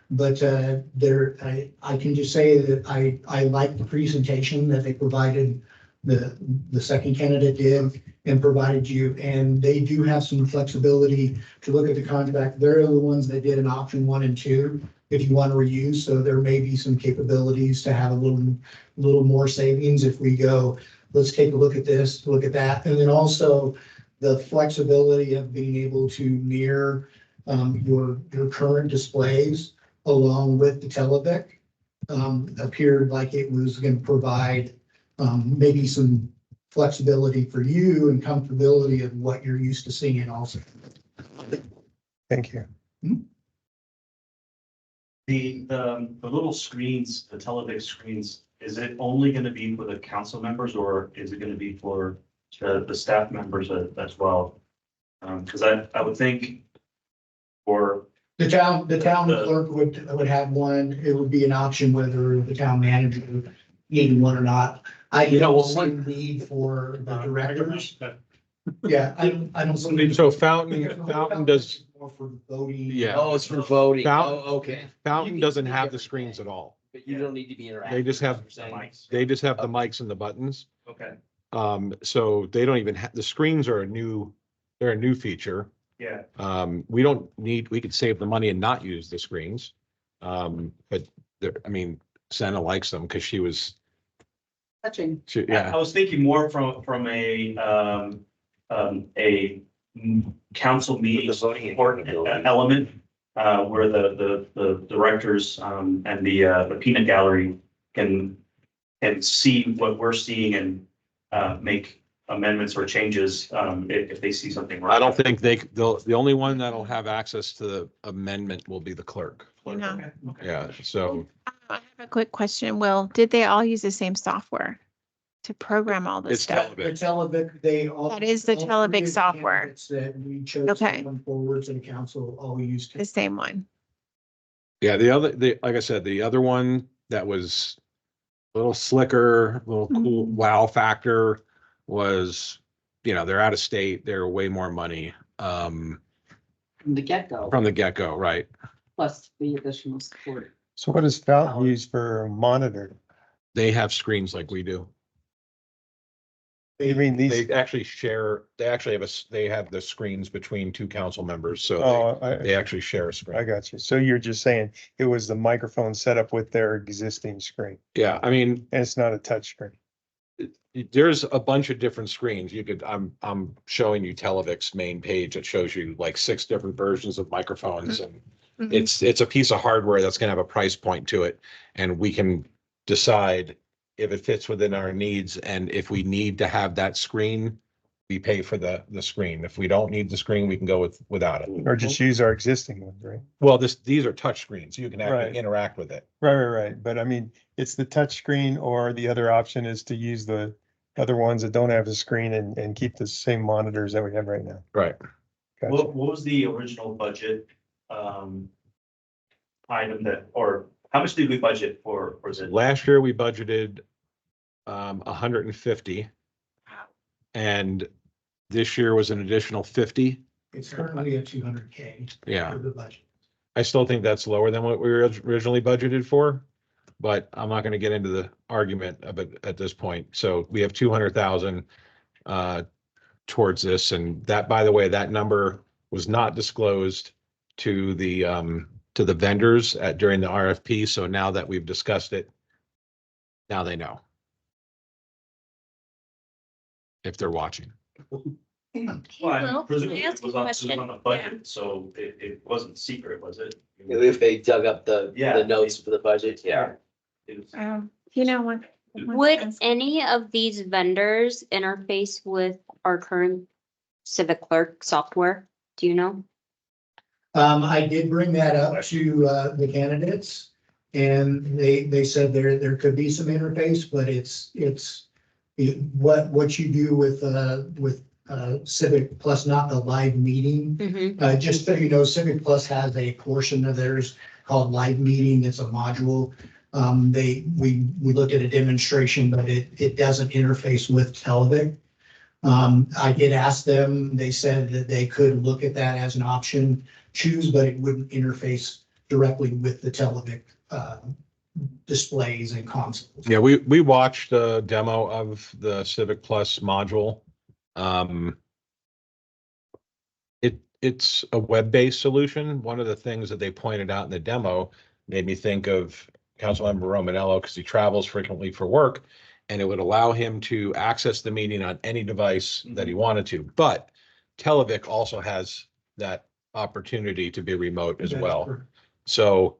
But I can just say that I like the presentation that they provided, the second candidate did and provided you, and they do have some flexibility to look at the contract. They're the ones that did an option 1 and 2, if you want to reuse, so there may be some capabilities to have a little more savings if we go, let's take a look at this, look at that. And then also the flexibility of being able to mirror your current displays along with the Televic appeared like it was going to provide maybe some flexibility for you and comfortability of what you're used to seeing also. Thank you. The little screens, the Televic screens, is it only gonna be for the council members or is it gonna be for the staff members as well? Cause I would think for The town clerk would have one. It would be an option whether the town manager needed one or not. I don't see a need for the directors. Yeah, I don't see. So Fountain does, More for voting. yeah. Oh, it's for voting. Fountain- Oh, okay. Fountain doesn't have the screens at all. But you don't need to be interactive. They just have, the mics. they just have the mics and the buttons. Okay, So they don't even have, the screens are they're a new feature. yeah. We don't need, we could save the money and not use the screens. But I mean, Senna likes them because she was, Touching. yeah. I was thinking more from a council meeting support element, where the directors, and the peanut gallery can see what we're seeing and, make amendments or changes, if they see something wrong. I don't think the only one that'll have access to the amendment will be the clerk. You know, Yeah, so I have a quick question. Will, did they all use the same software to program all this it's stuff? The Televic. Televic, they all. That is the all Televic three of the software. candidates that we chose Okay. to come forward to the council, all used. The same one. Yeah, like I said, the other one that was a little slicker, a little cool wow factor was, they're out of state, they're way more money, From the get-go, from the get-go, right? plus the additional support. So what does Fountain use for a monitor? They have screens like we do. You mean these? They actually have the screens between two council members, so Oh, they actually share a I screen. got you. So you're just saying it was the microphone set up with their existing screen Yeah, I mean, and it's not a touch screen. there's a bunch of different screens. I'm showing you Televic's main page. It shows you like 6 different versions of microphones and it's a piece of hardware that's gonna have a price point to it. And we can decide if it fits within our needs. And if we need to have that screen, we pay for the screen. If we don't need the screen, we can go without it. Or just use our existing ones, right? Well, these are touch screens. So you can Right. actually interact with it. Right. But I mean, it's the touch screen or the other option is to use the other ones that don't have the screen and keep the same monitors that we have right now. Right. Gotcha. What was the original budget, item or how much did we budget for this? Last year, we budgeted 150. And this year was an additional 50. It's currently at 200K. Yeah. For the budget. I still think that's lower than what we were originally budgeted for, but I'm not going to get into the argument of it at this point. So we have 200,000 towards this, and that, by the way, that number was not disclosed to the vendors during the RFP. So now that we've discussed it, now they know if they're watching. Well, Will, I can I presume ask it a was on question? the budget, so it wasn't secret, was it? If they dug up the Yeah. notes for the budget, yeah. It was- You know what? Would any of these vendors interface with our current civic clerk software? Do you know? I did bring that up to the candidates. And they said there could be some interface, but it's what you do with Civic Plus, not the live meeting. Just so you know, Civic Plus has a portion of theirs called live meeting. It's a module We looked at a demonstration, but it doesn't interface with Televic. I did ask them, they said that they could look at that as an option, choose, but it wouldn't interface directly with the Televic, displays and consoles. Yeah, we watched a demo of the Civic Plus module. It's a web-based solution. One of the things that they pointed out in the demo made me think of Councilmember Romanello because he travels frequently for work, and it would allow him to access the meeting on any device that he wanted to. But Televic also has that opportunity to be remote as well. So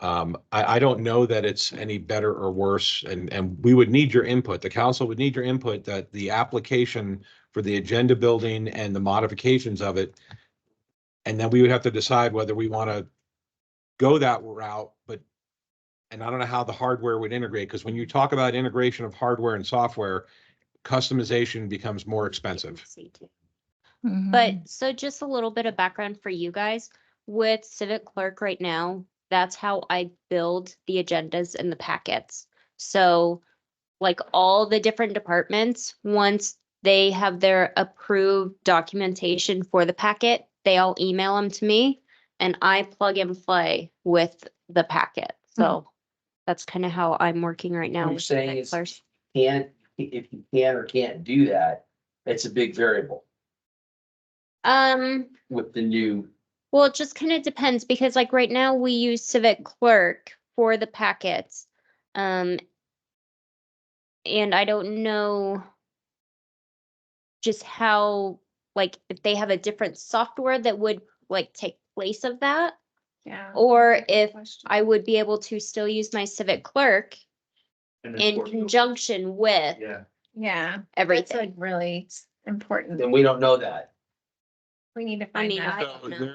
I don't know that it's any better or worse, and we would need your input. The council would need your input that the application for the agenda building and the modifications of it, and then we would have to decide whether we want to go that route, and I don't know how the hardware would integrate, because when you talk about integration of hardware and software, customization becomes more expensive. But so just a little bit of background for you guys. With Civic Clerk right now, that's how I build the agendas and the packets. So like all the different departments, once they have their approved documentation for the packet, they all email them to me and I plug and play with the packet. So that's kind of how I'm working right now. What you're with saying Civic is Clerk. if you can or can't do that, it's a big variable with the new. Well, it just kind of depends because like right now we use Civic Clerk for the packets. And I don't know just how, like, if they have a different software that would like take place of that. Yeah. Or if I would be able to still use my Civic Clerk in conjunction with Yeah. That's everything. like really important. Then we don't know that. We need to I find mean, that. I don't know.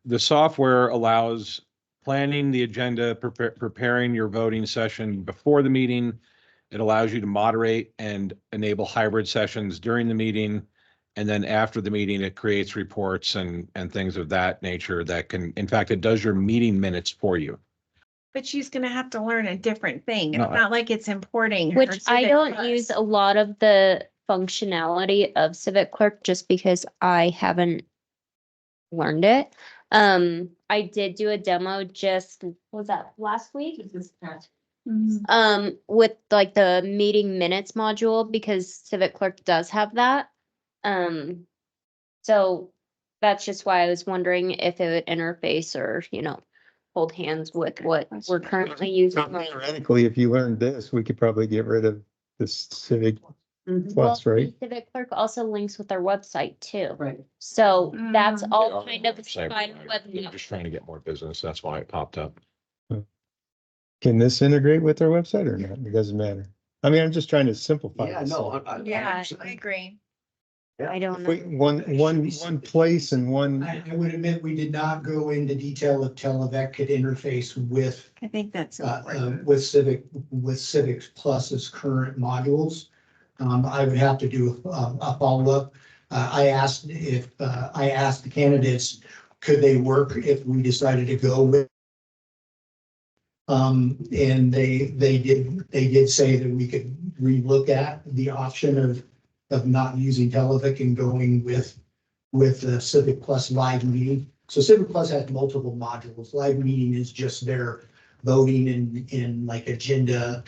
The software allows planning the agenda, preparing your voting session before the meeting. It allows you to moderate and enable hybrid sessions during the meeting. And then after the meeting, it creates reports and things of that nature that can, in fact, it does your meeting minutes for you. But she's gonna have to learn a different thing. It's No, not like it's importing. her Which I Civic don't Plus. use a lot of the functionality of Civic Clerk just because I haven't learned it. I did do a demo just, was that last week? With like the meeting minutes module because Civic Clerk does have that. So that's just why I was wondering if it would interface or, hold hands with what we're currently using. Theoretically, if you learned this, we could probably get rid of the Civic Plus, Well, right? Civic Clerk also links with our website too. Right. So that's They all are kind of website, fine right? with We're just trying to get more business. That's why it popped up. Can this integrate with our website or not? It doesn't matter. I mean, I'm just trying to simplify Yeah, this. no. Yeah, I agree. I don't If we- know. One place and one, I would admit, we did not go into detail if Televet could interface with I think that's important. with Civic Plus's current modules. I would have to do a follow-up. I asked the candidates, could they work if we decided to go with? And they did say that we could relook at the option of not using Televic and going with Civic Plus Live Meeting. So Civic Plus has multiple modules. Live Meeting is just their voting in like agenda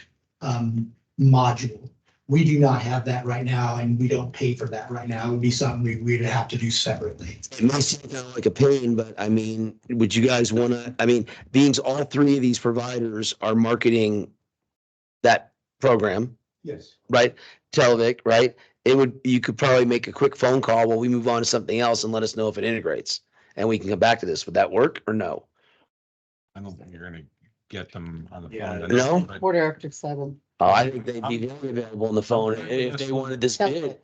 module. We do not have that right now, and we don't pay for that right now. It would be something we'd have to do separately. It may seem kind of like a pain, but I mean, would you guys want to, being all three of these providers are marketing that program, Yes. right? Televic, right? You could probably make a quick phone call while we move on to something else and let us know if it integrates. And we can come back to this. Would that work or no? I don't think you're gonna get them on the Yeah. phone. No? but- Quarter after 7. Oh, I think they'd be very available on the phone if they wanted this bid.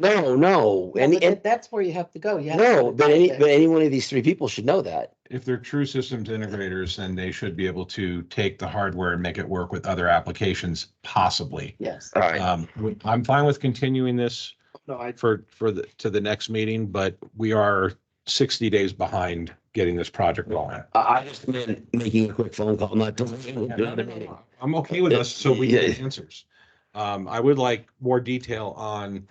Televic. No. Yeah, but that's where you have to go. You have to No, go but to Televic. any one of these three people should know that. If they're true systems integrators, then they should be able to take the hardware and make it work with other applications, possibly. Yes. All right. I'm fine with continuing this No, to the next meeting, but we are 60 days behind getting this project going. I just been making a quick phone call, not delaying the meeting. I'm okay with us, so we get answers. I would like more detail on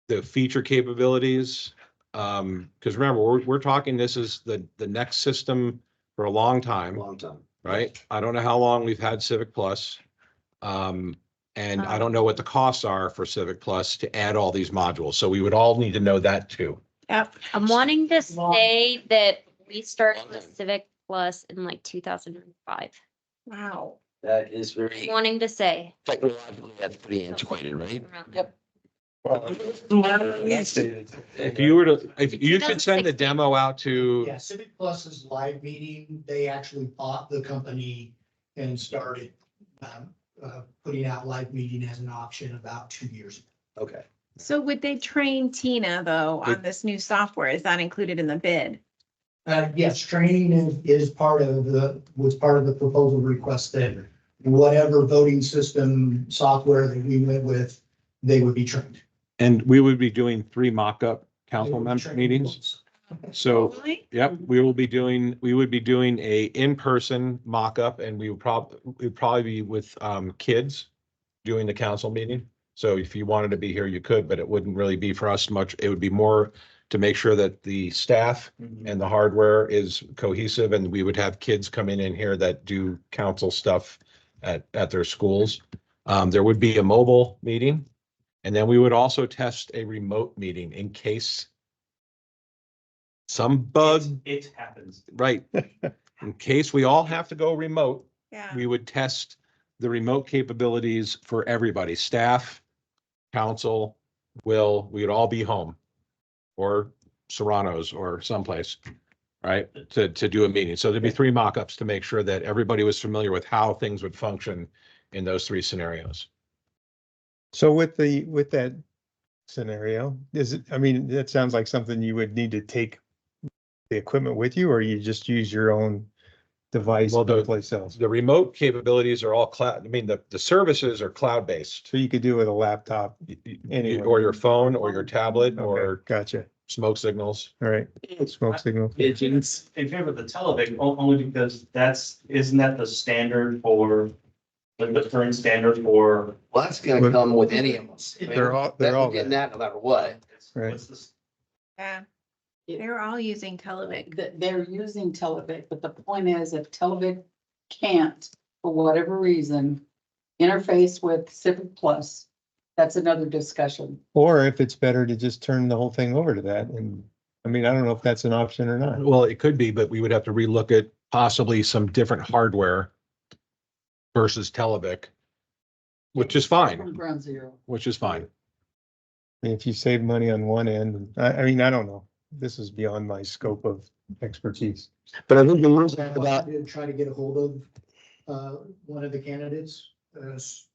the feature capabilities. Because remember, we're talking, this is the next system for a long time, right? I don't know how long we've had Civic Plus. And I don't know what the costs are for Civic Plus to add all these modules. So we would all need to know that too. Yep. I'm wanting to say that we started with Civic Plus in like 2005. Wow. That is very Wanting to say. technologically, that's pretty antiquated, right? Yep. If you were to, if you should send the demo out to, Yeah, Civic Plus's live meeting, they actually bought the company and started putting out live meeting as an option about 2 years ago. Okay. So would they train Tina though on this new software? Is that included in the bid? Yes, training was part of the proposal request that whatever voting system software that we went with, they would be trained. and we would be doing 3 mock-up council member meetings. So, yep, we would be doing a in-person mock-up, and we'd probably be with kids doing the council meeting. So if you wanted to be here, you could, but it wouldn't really be for us much. It would be more to make sure that the staff and the hardware is cohesive, and we would have kids come in here that do council stuff at their schools. There would be a mobile meeting, and then we would also test a remote meeting in case some bug, It happens. right? In case we all have to go remote, Yeah. we would test the remote capabilities for everybody, staff, council, we would all be home or Serrano's or someplace, right? To do a meeting. So there'd be 3 mock-ups to make sure that everybody was familiar with how things would function in those 3 scenarios. So with that scenario, I mean, that sounds like something you would need to take the equipment with you, or you just use your own device Well, someplace else? The remote capabilities are all cloud. I mean, the services are cloud-based. So you could do it with a laptop anyway. Or your phone or your tablet Okay, or gotcha. smoke signals. All right. Smoke signal. It's in favor of the Televic only because isn't that the standard for, the current standard for? Well, that's gonna come with any of us. I mean, They're all getting that no matter what. Right. What's this? Yeah. They're all using Televic. They're using Televic, but the point is if Televic can't, for whatever reason, interface with Civic Plus, that's another discussion. Or if it's better to just turn the whole thing over to that. And I mean, I don't know if that's an option or not. Well, it could be, but we would have to relook at possibly some different hardware versus Televic, which is From fine, ground zero. which is fine. I mean, if you save money on one end, I mean, I don't know. This is beyond my scope of expertise. But I think the rules are I about, did try to get a hold of one of the candidates,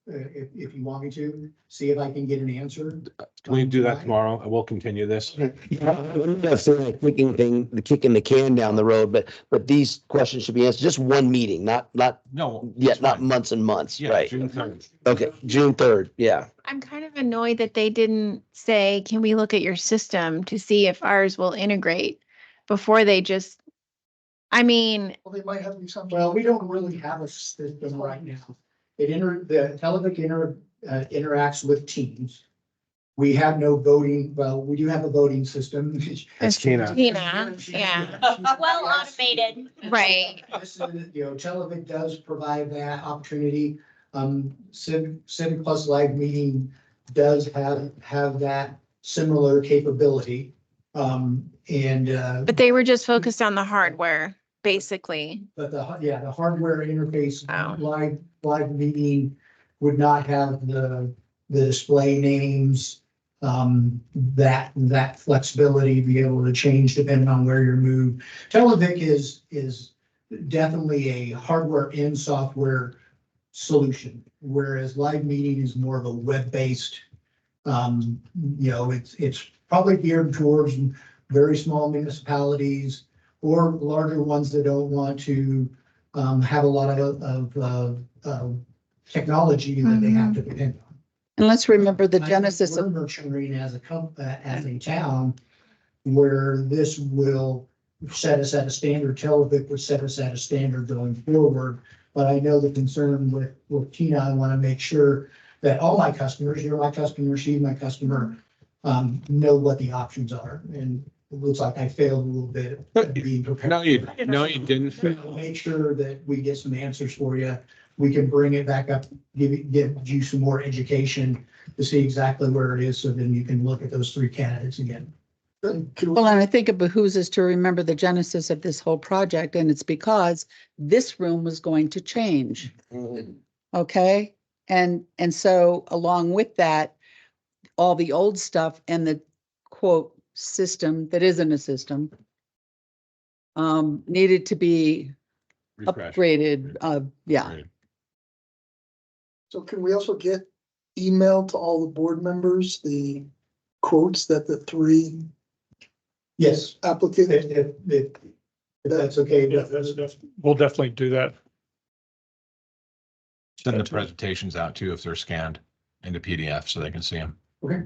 if you want me to, see if I can get an answer. Can we do that tomorrow? And we'll continue this. I'm not saying like kicking the can down the road, but these questions should be answered, just one meeting, not No. not months and months, Yeah, right? June 3rd. Okay, June 3rd, yeah. I'm kind of annoyed that they didn't say, can we look at your system to see if ours will integrate before they just, I mean, Well, they might have you something. Well, we don't really have a system right now. The Televic interacts with Teams. We have no voting, well, we do have a voting system. That's Tina. Tina, yeah, Well automated. right. This is, Televic does provide that opportunity. Civic Plus Live Meeting does have that similar capability. But they were just focused on the hardware, basically. But the hardware interface, Oh. live meeting would not have the display names. That flexibility, be able to change depending on where you're moved. Televic is definitely a hardware and software solution, whereas live meeting is more of a web-based. It's probably geared towards very small municipalities or larger ones that don't want to have a lot of technology that they have to depend on. And let's remember the I think genesis we're of, nurturing as a town, where this will set us at a standard, Televic would set us at a standard going forward. But I know the concern with Tina, I want to make sure that all my customers, you're my customer, she's my customer, know what the options are. And it looks like I failed a little bit at being prepared. No, you didn't. Make sure that we get some answers for you. We can bring it back up, give you some more education to see exactly where it is, so then you can look at those three candidates again. Well, and I think it behooves us to remember the genesis of this whole project, and it's because this room was going to change. Okay, and so along with that, all the old stuff and the quote system that isn't a system needed to be Refresh. upgraded. Yeah. Right. So can we also get emailed to all the board members, the quotes that the three Yes, applicants? if that's okay. We'll definitely do that. Send the presentations out too if they're scanned into PDF so they can see them. Okay.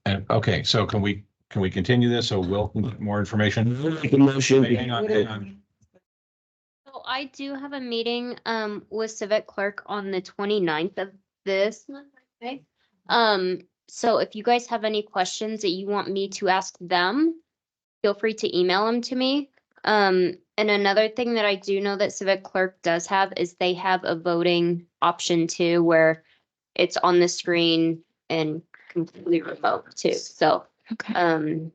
And okay, so can we continue this? So Will can get more information? Motion. Hang on. So I do have a meeting with Civic Clerk on the 29th of this month, okay? So if you guys have any questions that you want me to ask them, feel free to email them to me. And another thing that I do know that Civic Clerk does have is they have a voting option too, where it's on the screen and completely remote too. So Okay.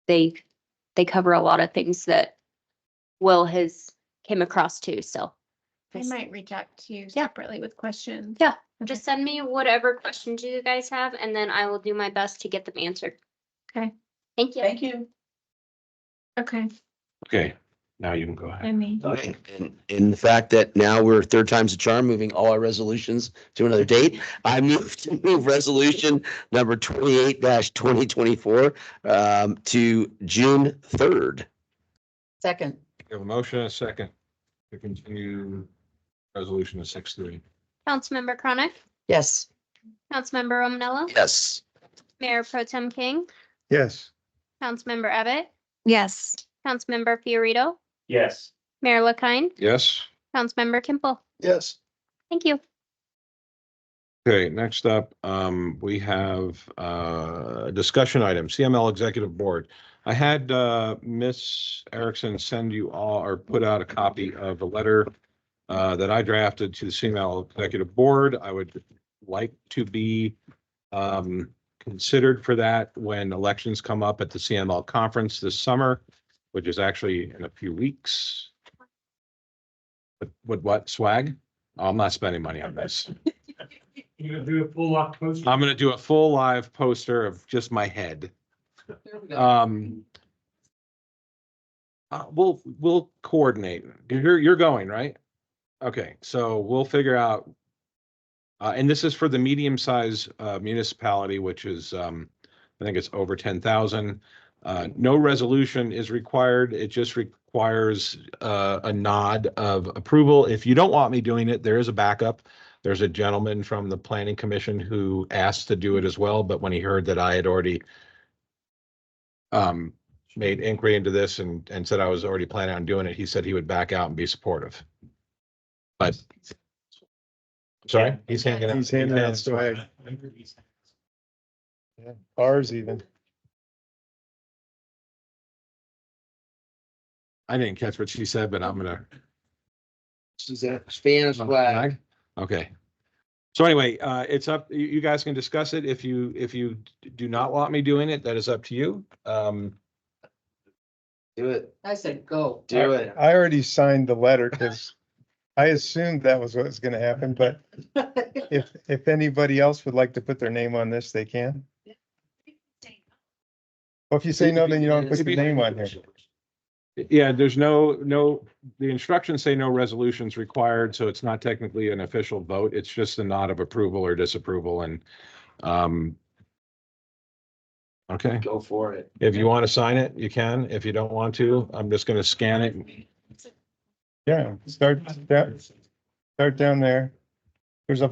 they cover a lot of things that Will has came across too. So I might reach out to you separately with questions. yeah, just send me whatever questions you guys have, and then I will do my best to get them answered. Okay. Thank you. Thank you. Okay. Okay, now you can go ahead. I mean, Okay, and in the fact that now we're third time's a charm, moving all our resolutions to another date, I move resolution number 28-2024 to June 3rd. Second. We have a motion and a second to continue resolution of 6-3. Councilmember Chronic, Yes. Councilmember Romanello, Yes. Mayor Pro Tem King, Yes. Councilmember Abbott, yes. Councilmember Fiorito, Yes. Mayor LaKine, Yes. Councilmember Kimple. Yes. Thank you. Okay, next up, we have a discussion item, CML Executive Board. I had Miss Erickson send you all or put out a copy of a letter that I drafted to the CML Executive Board. I would like to be considered for that when elections come up at the CML conference this summer, which is actually in a few weeks. But what swag? Oh, I'm not spending money on this. You're gonna do a full lock poster? I'm gonna do a full live poster of just my head. We'll coordinate. You're going, right? Okay, so we'll figure out. And this is for the medium-sized municipality, which is, I think it's over 10,000. No resolution is required. It just requires a nod of approval. If you don't want me doing it, there is a backup. There's a gentleman from the Planning Commission who asked to do it as well, but when he heard that I had already made inquiry into this and said I was already planning on doing it, he said he would back out and be supportive. But sorry, he's handing out. He's handing out swag. Yeah, ours even. I didn't catch what she said, but I'm gonna. She's a fan of flag. Okay. So anyway, it's up, you guys can discuss it. If you do not want me doing it, that is up to you. Do it. I said, go. Do it. I already signed the letter because I assumed that was what was gonna happen, but if anybody else would like to put their name on this, they can. Well, if you say no, then you don't put the name on here. Yeah, there's the instructions say no resolutions required, so it's not technically an official vote. It's just a nod of approval or disapproval and, okay. Go for it. If you want to sign it, you can. If you don't want to, I'm just going to scan it. Yeah, start down there. There's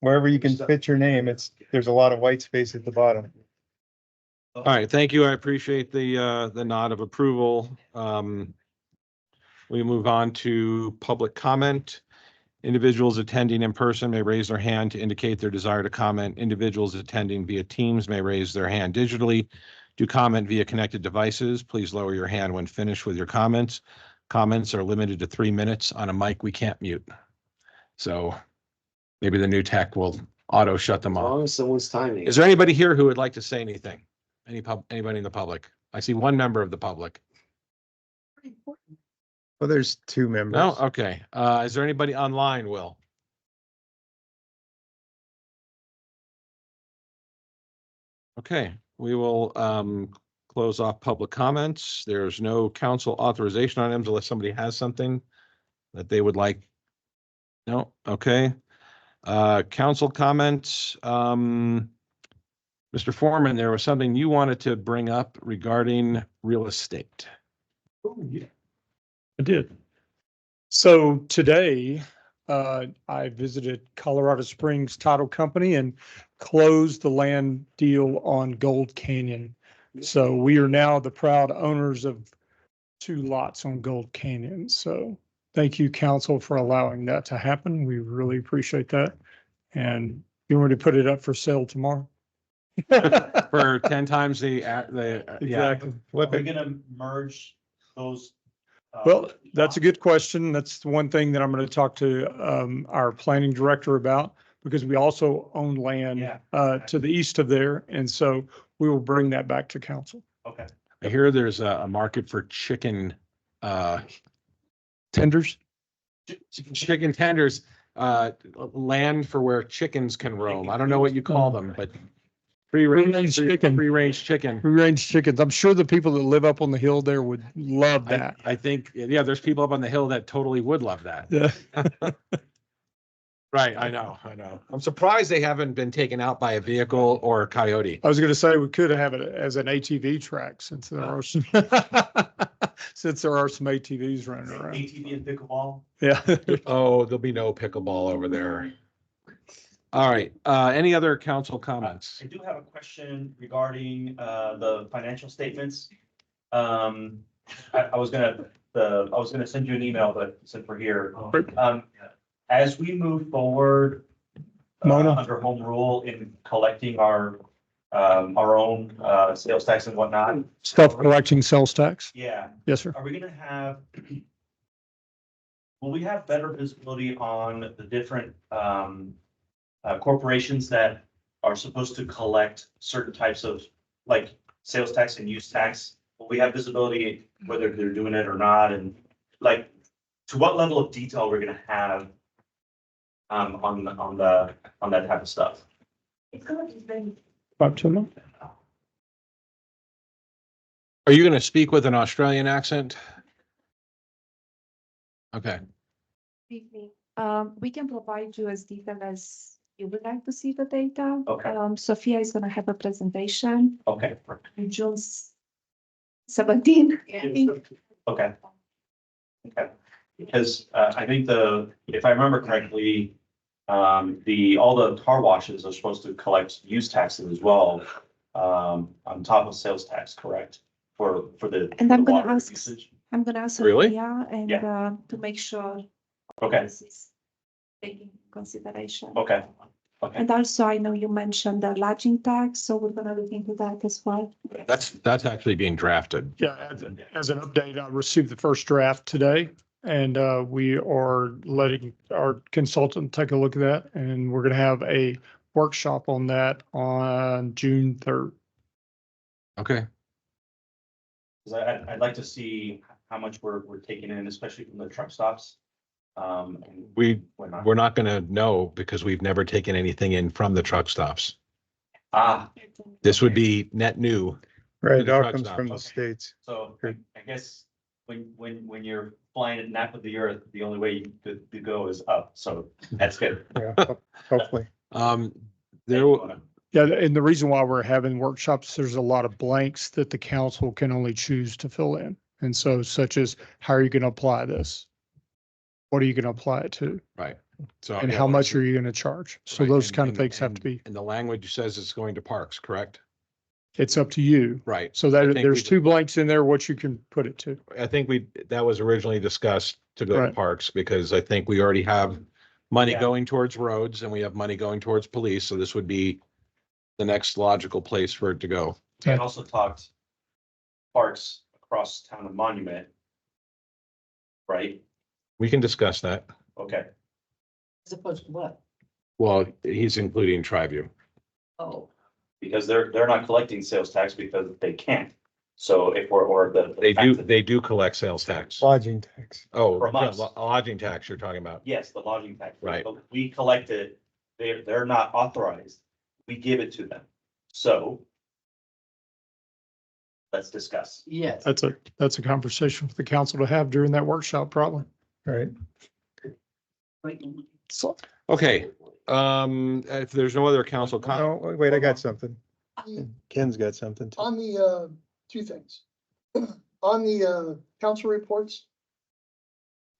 wherever you can fit your name, there's a lot of white space at the bottom. All right, thank you. I appreciate the nod of approval. We move on to public comment. Individuals attending in person may raise their hand to indicate their desire to comment. Individuals attending via Teams may raise their hand digitally to comment via connected devices. Please lower your hand when finished with your comments. Comments are limited to 3 minutes. On a mic, we can't mute. So maybe the new tech will auto shut them As long off. as someone's timing. Is there anybody here who would like to say anything? Anybody in the public? I see one member of the public. Well, there's 2 members. No? Okay. Is there anybody online, Will? Okay, we will close off public comments. There's no council authorization items unless somebody has something that they would like. No? Okay. Council comments. Mr. Foreman, there was something you wanted to bring up regarding real estate. Oh, yeah. I did. So today, I visited Colorado Springs Title Company and closed the land deal on Gold Canyon. So we are now the proud owners of 2 lots on Gold Canyon. So thank you, council, for allowing that to happen. We really appreciate that. And you want to put it up for sale tomorrow? For 10 times yeah. Exactly. Are we gonna merge those? Well, that's a good question. That's the one thing that I'm going to talk to our planning director about, because we also own land to the east of there. And so we will bring that back to council. Okay. I hear there's a market for chicken tenders. Chicken tenders, land for where chickens can roam. I don't know what you call them, but free-range chicken. Free-range chicken. Free-range chickens. I'm sure the people that live up on the hill there would love that. I think, yeah, there's people up on the hill that totally would love that. Yeah. Right, I know. I'm surprised they haven't been taken out by a vehicle or a coyote. I was going to say we could have it as an ATV track since there are some ATVs running around. ATV and pickleball? Yeah. Oh, there'll be no pickleball over there. All right, any other council comments? I do have a question regarding the financial statements. I was gonna send you an email, but since we're here, as we move forward under home rule in collecting our own sales tax and whatnot. Self-collecting sales tax? Yeah. Yes, sir. Are we gonna have, will we have better visibility on the different corporations that are supposed to collect certain types of like sales tax and use tax? Will we have visibility whether they're doing it or not? And like, to what level of detail we're gonna have on that type of stuff? It's gonna be very. About 2 months. Are you going to speak with an Australian accent? Okay. We can provide you as detailed as you would like to see the data. Okay. Sophia is gonna have a presentation Okay. on June 17. Okay. Okay. Because I think if I remember correctly, all the car washes are supposed to collect use taxes as well, on top of sales tax, correct? For the. And I'm the gonna water ask, usage? I'm gonna ask Really? Sophia and to make sure. Okay. This is taken into consideration. Okay. Okay. And also, I know you mentioned the lodging tax, so we're gonna look into that as well. That's actually being drafted. Yeah, as an update, I received the first draft today, and we are letting our consultant take a look at that, and we're gonna have a workshop on that on June 3rd. Okay. Because I'd like to see how much we're taking in, especially from the truck stops. And We're not going to know because we've never taken anything in from the truck stops. This would be net new. Right, to it the all truck comes stops. from the States. So I guess when you're flying at nap of the earth, the only way to go is up. So that's good. Yeah, hopefully. Yeah, and the reason why we're having workshops, there's a lot of blanks that the council can only choose to fill in. And so such as, how are you going to apply this? What are you going to apply it to? Right. So And how much are you going to charge? So Right, those and- kind of and- things have to be. And the language says it's going to parks, correct? it's up to you. Right. So I that think there's we- two blanks in there, what you can put it to. I think that was originally discussed to go to Right. parks because I think we already have money Yeah. going towards roads and we have money going towards police. So this would be the next logical place for it to go. We had also talked parks across town of Monument. Right? We can discuss that. Okay. As opposed to what? Well, he's including Triview. Oh. Because they're not collecting sales tax because they can't. So if we're, or the. They do collect sales tax. Lodging tax. Oh, From us. lodging tax you're talking about. Yes, the lodging tax. Right. But we collect it, they're not authorized. We give it to them. So. Let's discuss. Yes. That's a conversation for the council to have during that workshop, probably. Right. So, Okay, if there's no other council comment, Oh, wait, I got something. On Ken's got something too. the, two things. On the, council reports.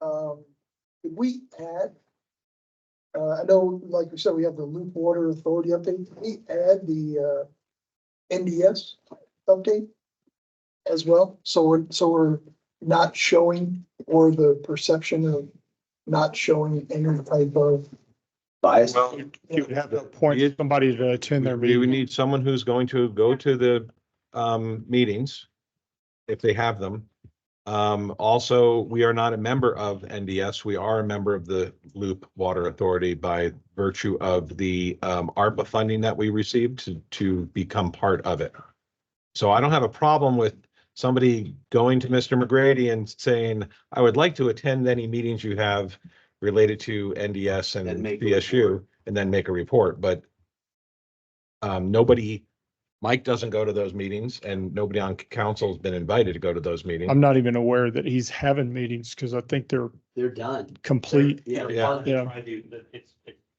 Did we add? I know, like we said, we have the Loop Water Authority update. Did we add the, NDS update as well? So we're not showing, or the perception of not showing any type of Bias. well, you would have to appoint somebody to attend their we would meeting. need someone who's going to go to the meetings if they have them. Also, we are not a member of NDS. We are a member of the Loop Water Authority by virtue of the ARPA funding that we received to become part of it. So I don't have a problem with somebody going to Mr. McGrady and saying, I would like to attend any meetings you have related to NDS and And make a BSU, and then make a report, but Mike doesn't go to those meetings and nobody on council's been invited to go to those meetings. I'm not even aware that he's having meetings because I think they're They're done. complete. Yeah. Yeah. Yeah. It's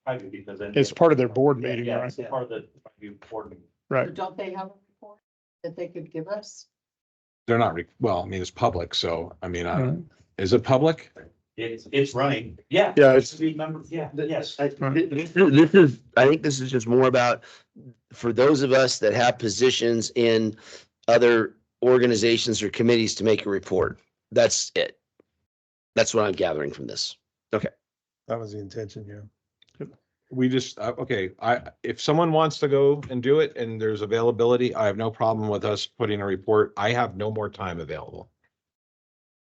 private because then. It's part of their board meeting, Yeah, right? it's part of the Triview board meeting. Right. Don't they have a report that they could give us? They're not, well, I mean, it's public, so, I mean, Right. is it public? It's running. Yeah. Yeah, it's- Remember, yeah, yes. I think this is just more about, for those of us that have positions in other organizations or committees to make a report. That's it. That's what I'm gathering from this. Okay. That was the intention, yeah. We just, okay, if someone wants to go and do it and there's availability, I have no problem with us putting a report. I have no more time available.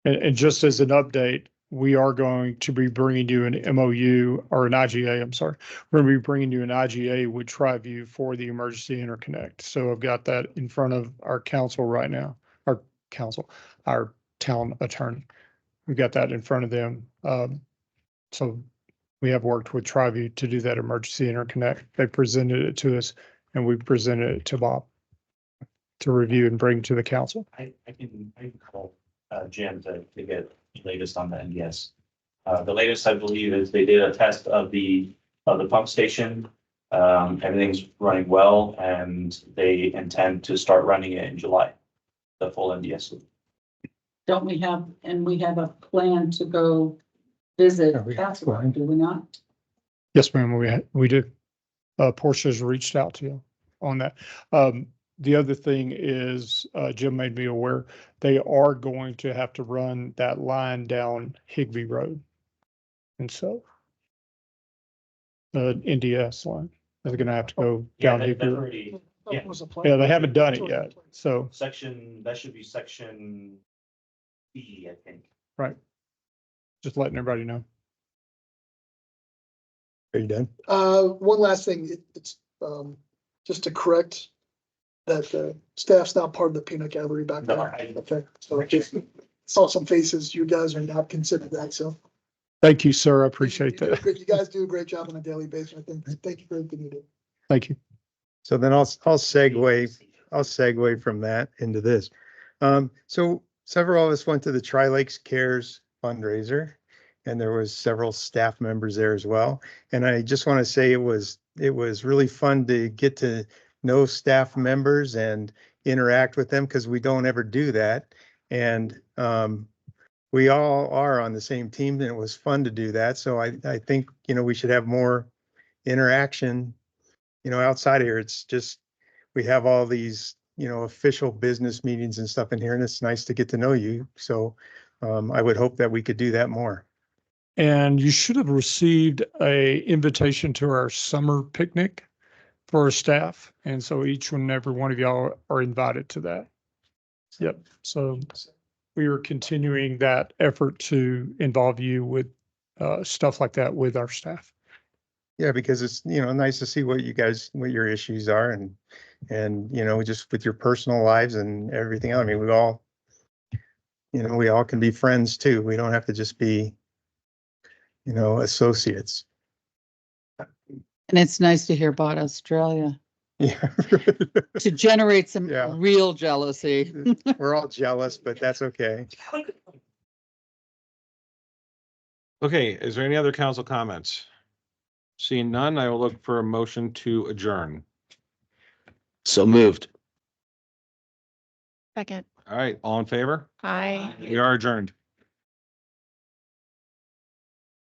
And just as an update, we are going to be bringing you an MOU or an IGA, I'm sorry. We're going to be bringing you an IGA with Triview for the emergency interconnect. So I've got that in front of our council right now, our town attorney. We've got that in front of them. So we have worked with Triview to do that emergency interconnect. They presented it to us and we presented it to Bob to review and bring to the council. I can call Jim to get the latest on the NDS. The latest, I believe, is they did a test of the pump station. Everything's running well and they intend to start running it in July, the full NDS. Don't we have, and we have a plan to go visit Yeah, we have Casper, one. do we not? Yes, ma'am, we do. Portia's reached out to you on that. The other thing is, Jim made me aware, they are going to have to run that line down Higbee Road. And so the NDS line, they're gonna have to go Yeah, down that Higbee. Road. already, yeah, Yeah, they haven't done it yet, so, section, that should be section B, I think. right. Just letting everybody know. Are you done? One last thing, it's, just to correct that the staff's not part of the peanut gallery back No, there. I- Okay, so I just saw some faces, you guys are not considered that, so. Thank you, sir. I appreciate You do a that. great- You guys do a great job on a daily basis. I think, thank you for everything you do. Thank you. So then I'll segue from that into this. So several of us went to the Tri-Lakes Cares fundraiser and there was several staff members there as well. And I just want to say it was really fun to get to know staff members and interact with them because we don't ever do that. And we all are on the same team and it was fun to do that. So I think, we should have more interaction, outside here. It's just, we have all these, official business meetings and stuff in here, and it's nice to get to know you. So I would hope that we could do that more. And you should have received a invitation to our summer picnic for our staff. And so each and every one of y'all are invited to that. Yep. So we are continuing that effort to involve you with stuff like that with our staff. Yeah, because it's, nice to see what your issues are and, just with your personal lives and everything else. I mean, we all can be friends too. We don't have to just be, associates. And it's nice to hear about Australia. Yeah. To generate some Yeah. real jealousy. We're all jealous, but that's okay. Okay, is there any other council comments? Seeing none, I will look for a motion to adjourn. So moved. Second. All right, all in favor? Aye. We are adjourned.